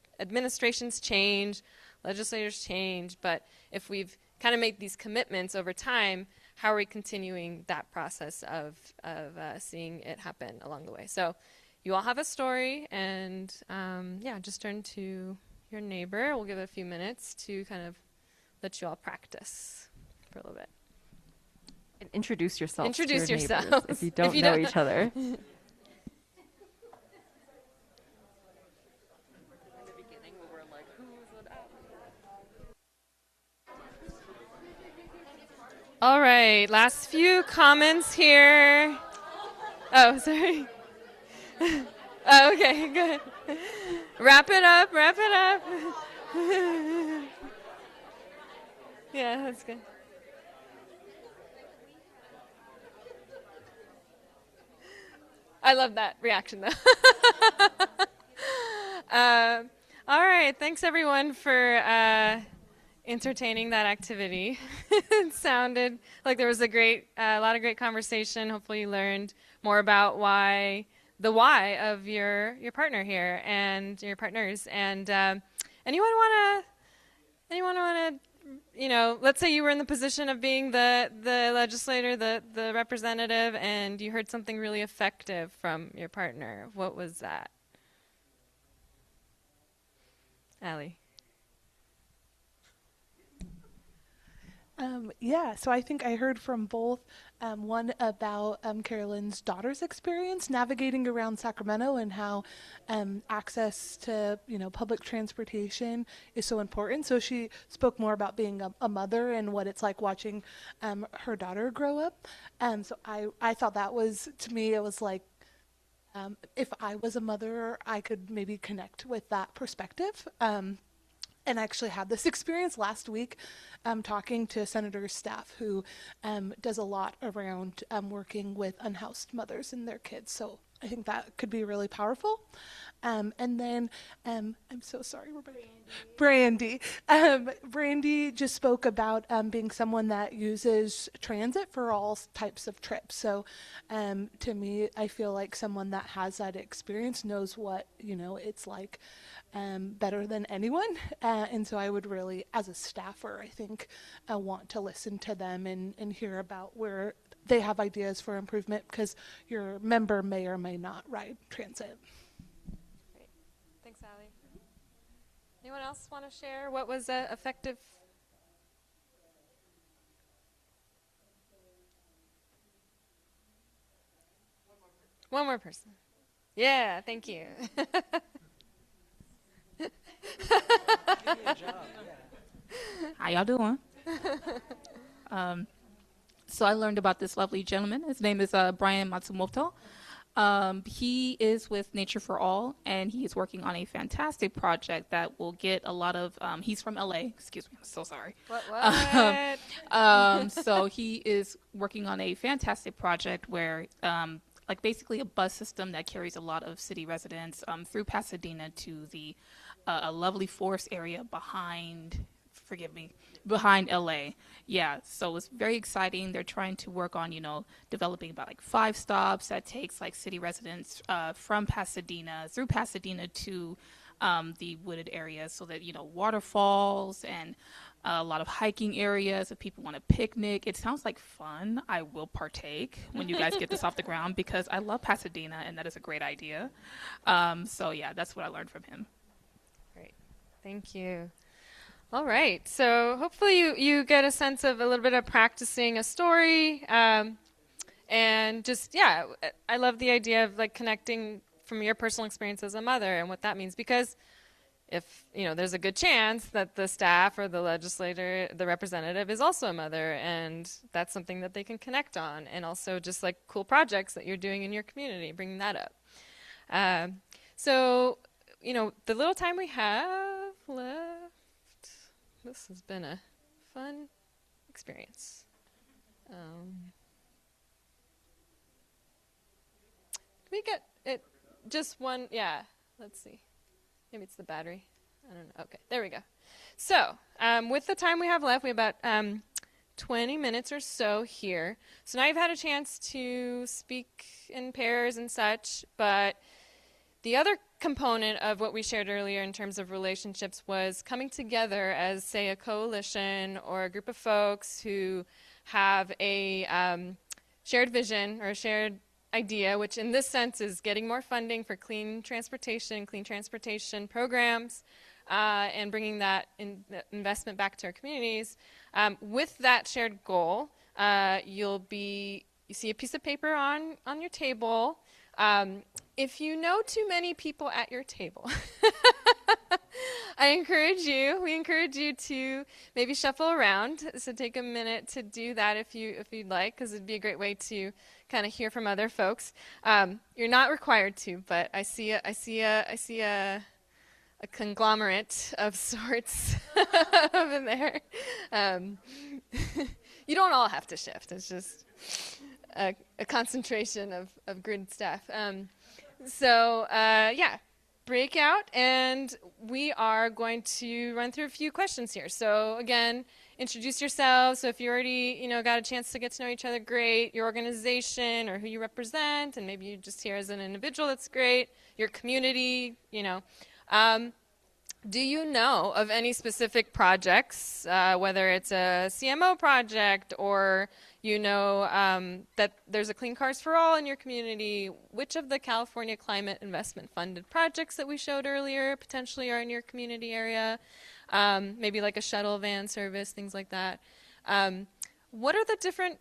change, legislators change, but if we've kind of made these commitments over time, how are we continuing that process of seeing it happen along the way? So you all have a story, and just turn to your neighbor. We'll give it a few minutes to kind of let you all practice for a little bit. And introduce yourself. Introduce to your yourselves. neighbors if you don't know each other. All right, last few comments here. Oh, sorry. Oh, okay, good. Wrap it up. Yeah, that's good. I love that reaction, though. All right, thanks everyone for entertaining that activity. It sounded like there was a lot of great conversation. Hopefully you learned more about the why of your partner here and your partners. And anyone want to, let's say you were in the position of being the legislator, the representative, and you heard something really effective from your partner. What was that? Allie. So I think I heard from both, one about Carolyn's daughter's experience navigating around Sacramento, and how access to public transportation is so important. So she spoke more about being a mother and what it's like watching her daughter grow up. So I thought that was, to me, it was like, if I was a mother, I could maybe connect with that perspective. And I actually had this experience last week talking to Senator's staff who does a lot around working with unhoused mothers and their kids. So I think that could be really powerful. And then, I'm so sorry, Brandy. Brandy just spoke about being someone that uses transit for all types of trips. So to me, I feel like someone that has that experience knows what, it's like better than anyone. And so I would really, as a staffer, I think, want to listen to them and hear about where they have ideas for improvement, because your member may or may not ride transit. Great. Thanks, Allie. Anyone else want to share what was effective? One more person. Yeah, thank you. How y'all doing? So I learned about this lovely gentleman. His name is Brian Matsumoto. He is with Nature for All, and he is working on a fantastic project that will get a lot of. He's from LA. Excuse me, I'm so sorry. So he is working on a fantastic project where, like, basically a bus system that carries a lot of city residents through Pasadena to the a lovely forest area behind. Forgive me, behind LA. Yeah, so it's very exciting. They're trying to work on, developing about like 5 stops that takes like city residents from Pasadena through Pasadena to the wooded areas so that, waterfalls and a lot of hiking areas if people want to picnic. It sounds like fun. I will partake when you guys get this off the ground because I love Pasadena and that is a great idea. So yeah, that's what I learned from him. Great. Thank you. All right, so hopefully you get a sense of a little bit of practicing a story, and just, yeah, I love the idea of like connecting from your personal experience as a mother and what that means, because if, there's a good chance that the staff or the legislator, the representative is also a mother, and that's something that they can connect on, and also just like cool projects that you're doing in your community, bringing that up. So, the little time we have left, this has been a fun experience. We get it just one, yeah, let's see. Maybe it's the battery. I don't know. Okay, there we go. So, with the time we have left, we have about 20 minutes or so here. So now you've had a chance to speak in pairs and such, but the other component of what we shared earlier in terms of relationships was coming together as, say, a coalition or a group of folks who have a shared vision or a shared idea, which in this sense is getting more funding for clean transportation programs, and bringing that investment back to our communities. With that shared goal, you see a piece of paper on your table. If you know too many people at your table, we encourage you to maybe shuffle around. So take a minute to do that if you'd like, because it'd be a great way to kind of hear from other folks. You're not required to, but I see a conglomerate of sorts over there. You don't all have to shift. It's just a concentration of grid staff. Breakout, and we are going to run through a few questions here. So again, introduce yourselves. So if you already, got a chance to get to know each other, great. Your organization or who you represent, and maybe you're just here as an individual, that's great. Your community, do you know of any specific projects, whether it's a CMO project or that there's a Clean Cars for All in your community? Which of the California Climate Investment Funded projects that we showed earlier potentially are in your community area? Maybe like a shuttle van service, things like that. What are the different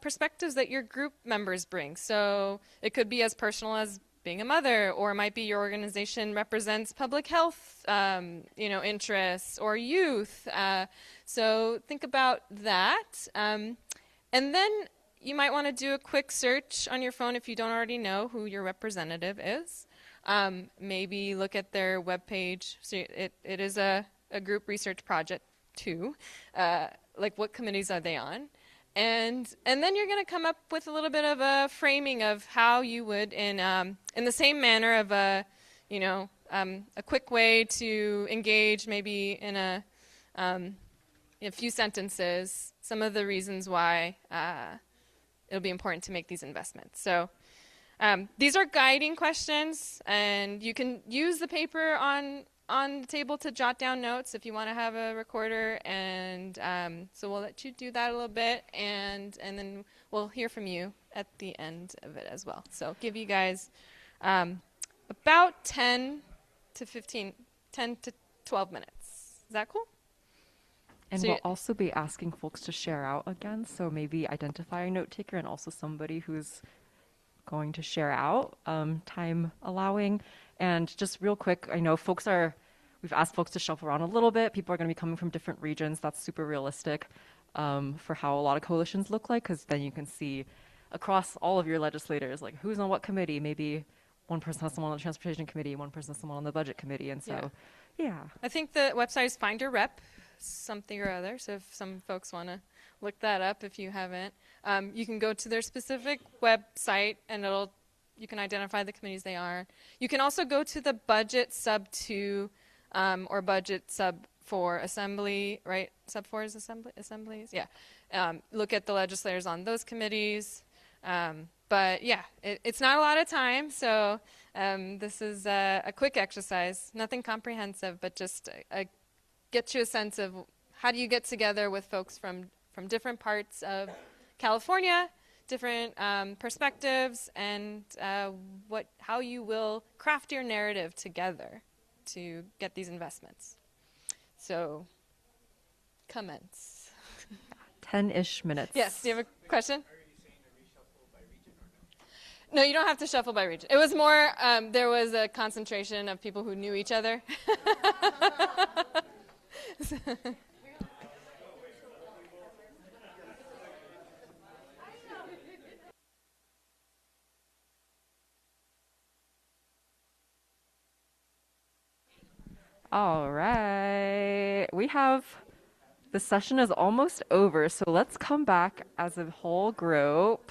perspectives that your group members bring? So it could be as personal as being a mother, or it might be your organization represents public health, interests, or youth. So think about that. And then you might want to do a quick search on your phone if you don't already know who your representative is. Maybe look at their webpage. So it is a group research project too. Like what committees are they on? And then you're going to come up with a little bit of a framing of how you would, in the same manner of a quick way to engage, maybe in a few sentences, some of the reasons why it'll be important to make these investments. So these are guiding questions, and you can use the paper on the table to jot down notes if you want to have a recorder, and so we'll let you do that a little bit, and then we'll hear from you at the end of it as well. So give you guys about 10 to 12 minutes. Is that cool? And we'll also be asking folks to share out again, so maybe identify a note taker and also somebody who's going to share out, time allowing. And just real quick, I know we've asked folks to shuffle around a little bit. People are going to be coming from different regions. That's super realistic for how a lot of coalitions look like, because then you can see across all of your legislators, like who's on what committee. Maybe one person has someone on the transportation committee, one person has someone on the budget committee, and so, yeah. I think the website is Find Your Rep, something or other. So if some folks want to look that up, if you haven't, you can go to their specific website and you can identify the committees they are. You can also go to the budget sub 2 or budget sub 4 assembly, right? Sub 4 is assemblies? Yeah. Look at the legislators on those committees. But yeah, it's not a lot of time, so this is a quick exercise, nothing comprehensive, but just get you a sense of how do you get together with folks from different parts of California, different perspectives, and how you will craft your narrative together to get these investments. So, comments. 10-ish minutes. Yes, do you have a question? No, you don't have to shuffle by region. It was more, there was a concentration of people who knew each other. All right. The session is almost over, so let's come back as a whole group.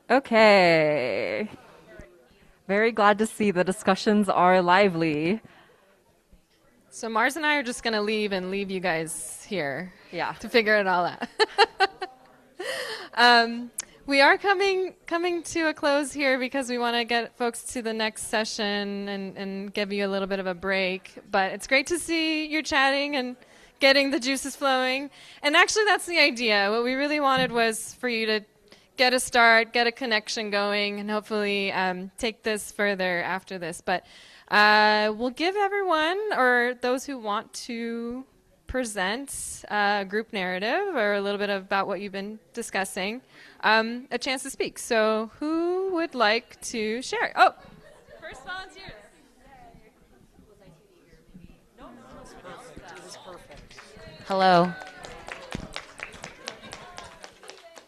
Okay. Very glad to see the discussions are lively. So Mars and I are just going to leave you guys here. Yeah. To figure it all out. We are coming to a close here because we want to get folks to the next session and give you a little bit of a break. But it's great to see you're chatting and getting the juices flowing. And actually, that's the idea. What we really wanted was for you to get a start, get a connection going, and hopefully take this further after this. But we'll give everyone, or those who want to present a group narrative or a little bit about what you've been discussing, a chance to speak. So who would like to share? Oh, first volunteers. Hello.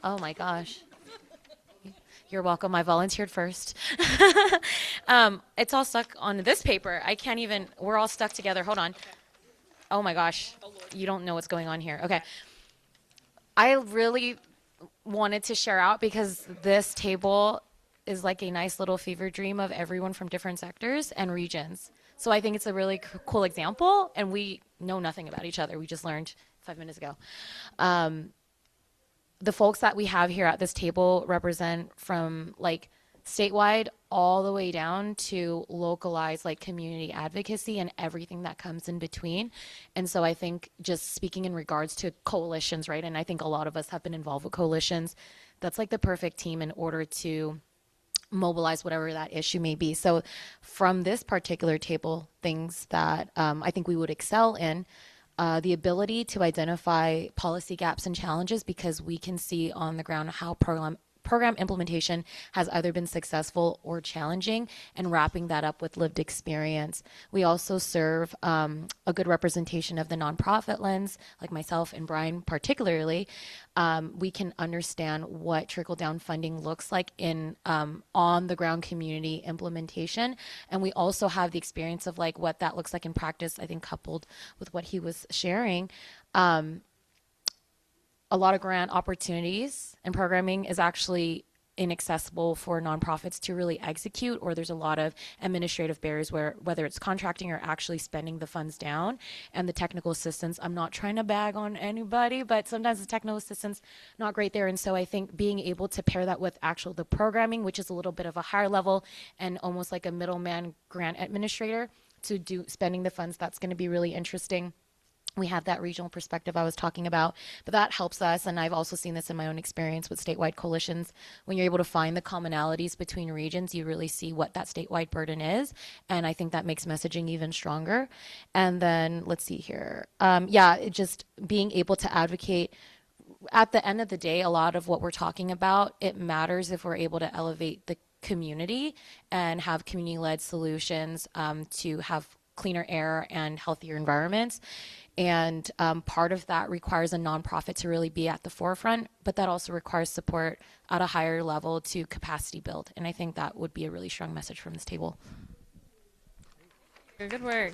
Oh my gosh. You're welcome. I volunteered first. It's all stuck on this paper. I can't even, we're all stuck together. Hold on. Oh my gosh. You don't know what's going on here. Okay. I really wanted to share out because this table is like a nice little fever dream of everyone from different sectors and regions. So I think it's a really cool example, and we know nothing about each other. We just learned 5 minutes ago. The folks that we have here at this table represent from like statewide all the way down to localized like community advocacy and everything that comes in between. And so I think just speaking in regards to coalitions, right? And I think a lot of us have been involved with coalitions. That's like the perfect team in order to mobilize whatever that issue may be. So from this particular table, things that I think we would excel in, the ability to identify policy gaps and challenges, because we can see on the ground how program implementation has either been successful or challenging, and wrapping that up with lived experience. We also serve a good representation of the nonprofit lens, like myself and Brian particularly. We can understand what trickle-down funding looks like in on-the-ground community implementation, and we also have the experience of like what that looks like in practice, I think coupled with what he was sharing. A lot of grant opportunities and programming is actually inaccessible for nonprofits to really execute, or there's a lot of administrative barriers where whether it's contracting or actually spending the funds down. And the technical assistance, I'm not trying to bag on anybody, but sometimes the technical assistance not great there. And so I think being able to pair that with the programming, which is a little bit of a higher level and almost like a middleman grant administrator to do spending the funds, that's going to be really interesting. We have that regional perspective I was talking about, but that helps us. And I've also seen this in my own experience with statewide coalitions. When you're able to find the commonalities between regions, you really see what that statewide burden is. And I think that makes messaging even stronger. And then let's see here. Just being able to advocate at the end of the day, a lot of what we're talking about, it matters if we're able to elevate the community and have community-led solutions to have cleaner air and healthier environments. And part of that requires a nonprofit to really be at the forefront, but that also requires support at a higher level to capacity build. And I think that would be a really strong message from this table. Good work.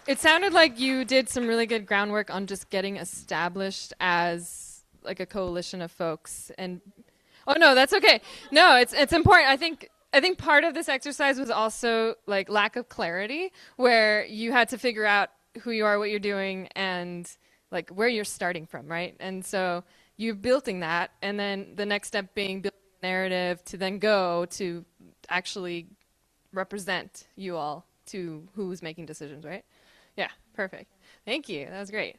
It sounded like you did some really good groundwork on just getting established as like a coalition of folks. And oh no, that's okay. No, it's important. I think part of this exercise was also like lack of clarity, where you had to figure out who you are, what you're doing, and like where you're starting from, right? And so you're building that, and then the next step being building a narrative to then go to actually represent you all to who's making decisions, right? Yeah, perfect. Thank you. That was great.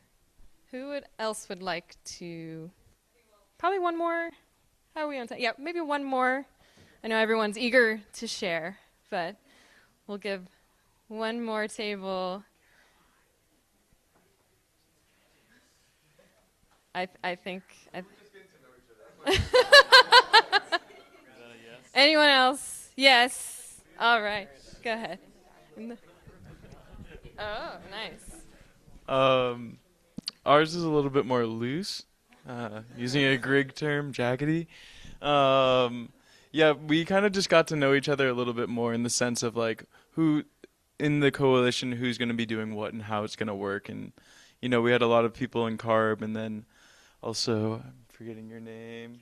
Who else would like to? Probably one more. How are we on time? Yeah, maybe one more. I know everyone's eager to share, but we'll give one more table. I think. Anyone else? Yes. All right. Go ahead. Oh, nice. Ours is a little bit more loose, using a Grig term, jaggedy. Yeah, we kind of just got to know each other a little bit more in the sense of like who in the coalition, who's going to be doing what and how it's going to work. And, you know, we had a lot of people in CARB, and then also, I'm forgetting your name.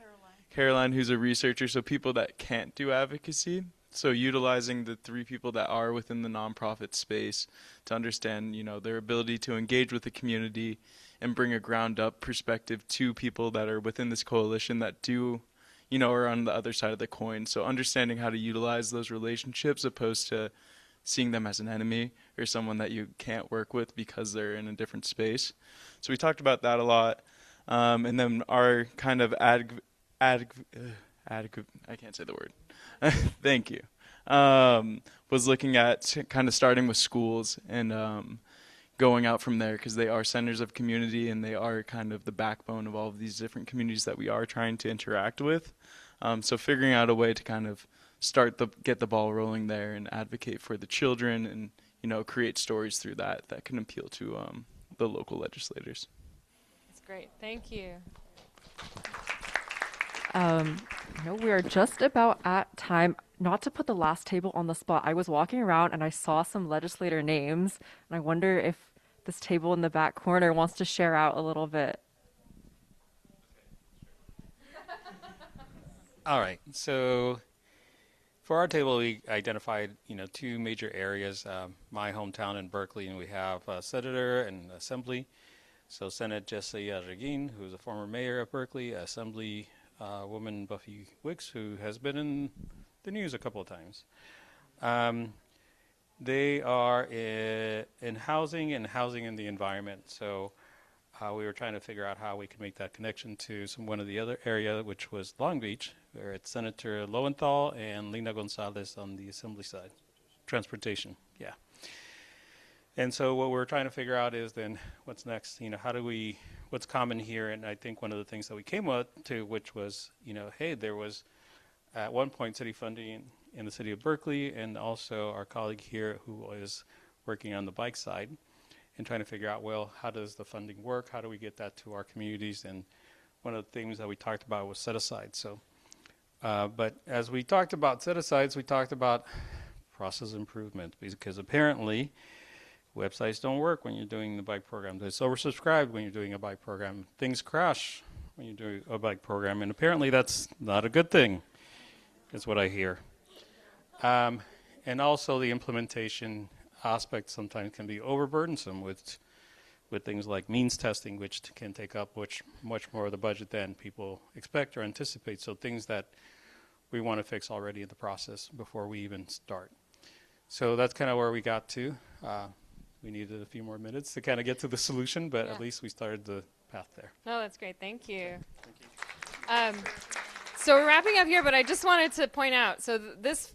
Caroline, who's a researcher, so people that can't do advocacy. So utilizing the 3 people that are within the nonprofit space to understand, you know, their ability to engage with the community and bring a ground-up perspective to people that are within this coalition that do, you know, are on the other side of the coin. So understanding how to utilize those relationships opposed to seeing them as an enemy or someone that you can't work with because they're in a different space. So we talked about that a lot. And then our kind of I can't say the word. Thank you. Was looking at kind of starting with schools and going out from there, because they are centers of community and they are kind of the backbone of all of these different communities that we are trying to interact with. So figuring out a way to kind of get the ball rolling there and advocate for the children and, you know, create stories through that can appeal to the local legislators. That's great. Thank you. We are just about at time. Not to put the last table on the spot, I was walking around and I saw some legislator names, and I wonder if this table in the back corner wants to share out a little bit. All right. So for our table, we identified, 2 major areas. My hometown in Berkeley, and we have a senator and assembly. So Senate Jessie Regin, who's a former mayor of Berkeley, Assembly woman Buffy Wicks, who has been in the news a couple of times. They are in housing and housing in the environment. So we were trying to figure out how we could make that connection to one of the other area, which was Long Beach, where it's Senator Lowenthal and Lina Gonzalez on the assembly side. Transportation, yeah. And so what we're trying to figure out is then what's next, what's common here. And I think one of the things that we came up to, which was, hey, there was at one point city funding in the city of Berkeley, and also our colleague here who is working on the bike side and trying to figure out, well, how does the funding work? How do we get that to our communities? And one of the things that we talked about was set-aside. So, but as we talked about set-asides, we talked about process improvement, because apparently websites don't work when you're doing the bike program. It's oversubscribed when you're doing a bike program. Things crash when you're doing a bike program, and apparently that's not a good thing, is what I hear. And also the implementation aspect sometimes can be overburdensome with things like means testing, which can take up much more of the budget than people expect or anticipate. So things that we want to fix already in the process before we even start. So that's kind of where we got to. We needed a few more minutes to kind of get to the solution, but at least we started the path there. No, that's great. Thank you. So we're wrapping up here, but I just wanted to point out, so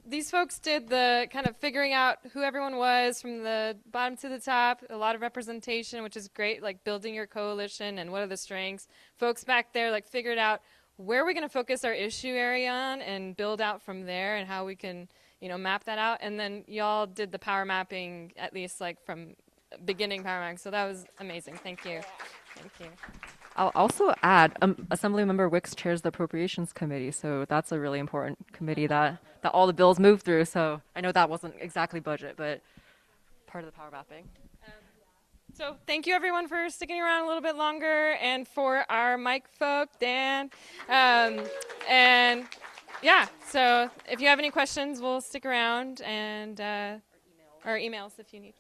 these folks did the kind of figuring out who everyone was from the bottom to the top, a lot of representation, which is great, like building your coalition and what are the strengths. Folks back there like figured out where we're going to focus our issue area on and build out from there and how we can, map that out. And then y'all did the power mapping, at least like from beginning power mapping. So that was amazing. Thank you. Thank you. I'll also add, Assemblymember Wicks chairs the Appropriations Committee, so that's a really important committee that all the bills move through. So I know that wasn't exactly budget, but part of the power mapping. So thank you, everyone, for sticking around a little bit longer, and for our mic folk, Dan. And yeah, so if you have any questions, we'll stick around, and or emails if you need.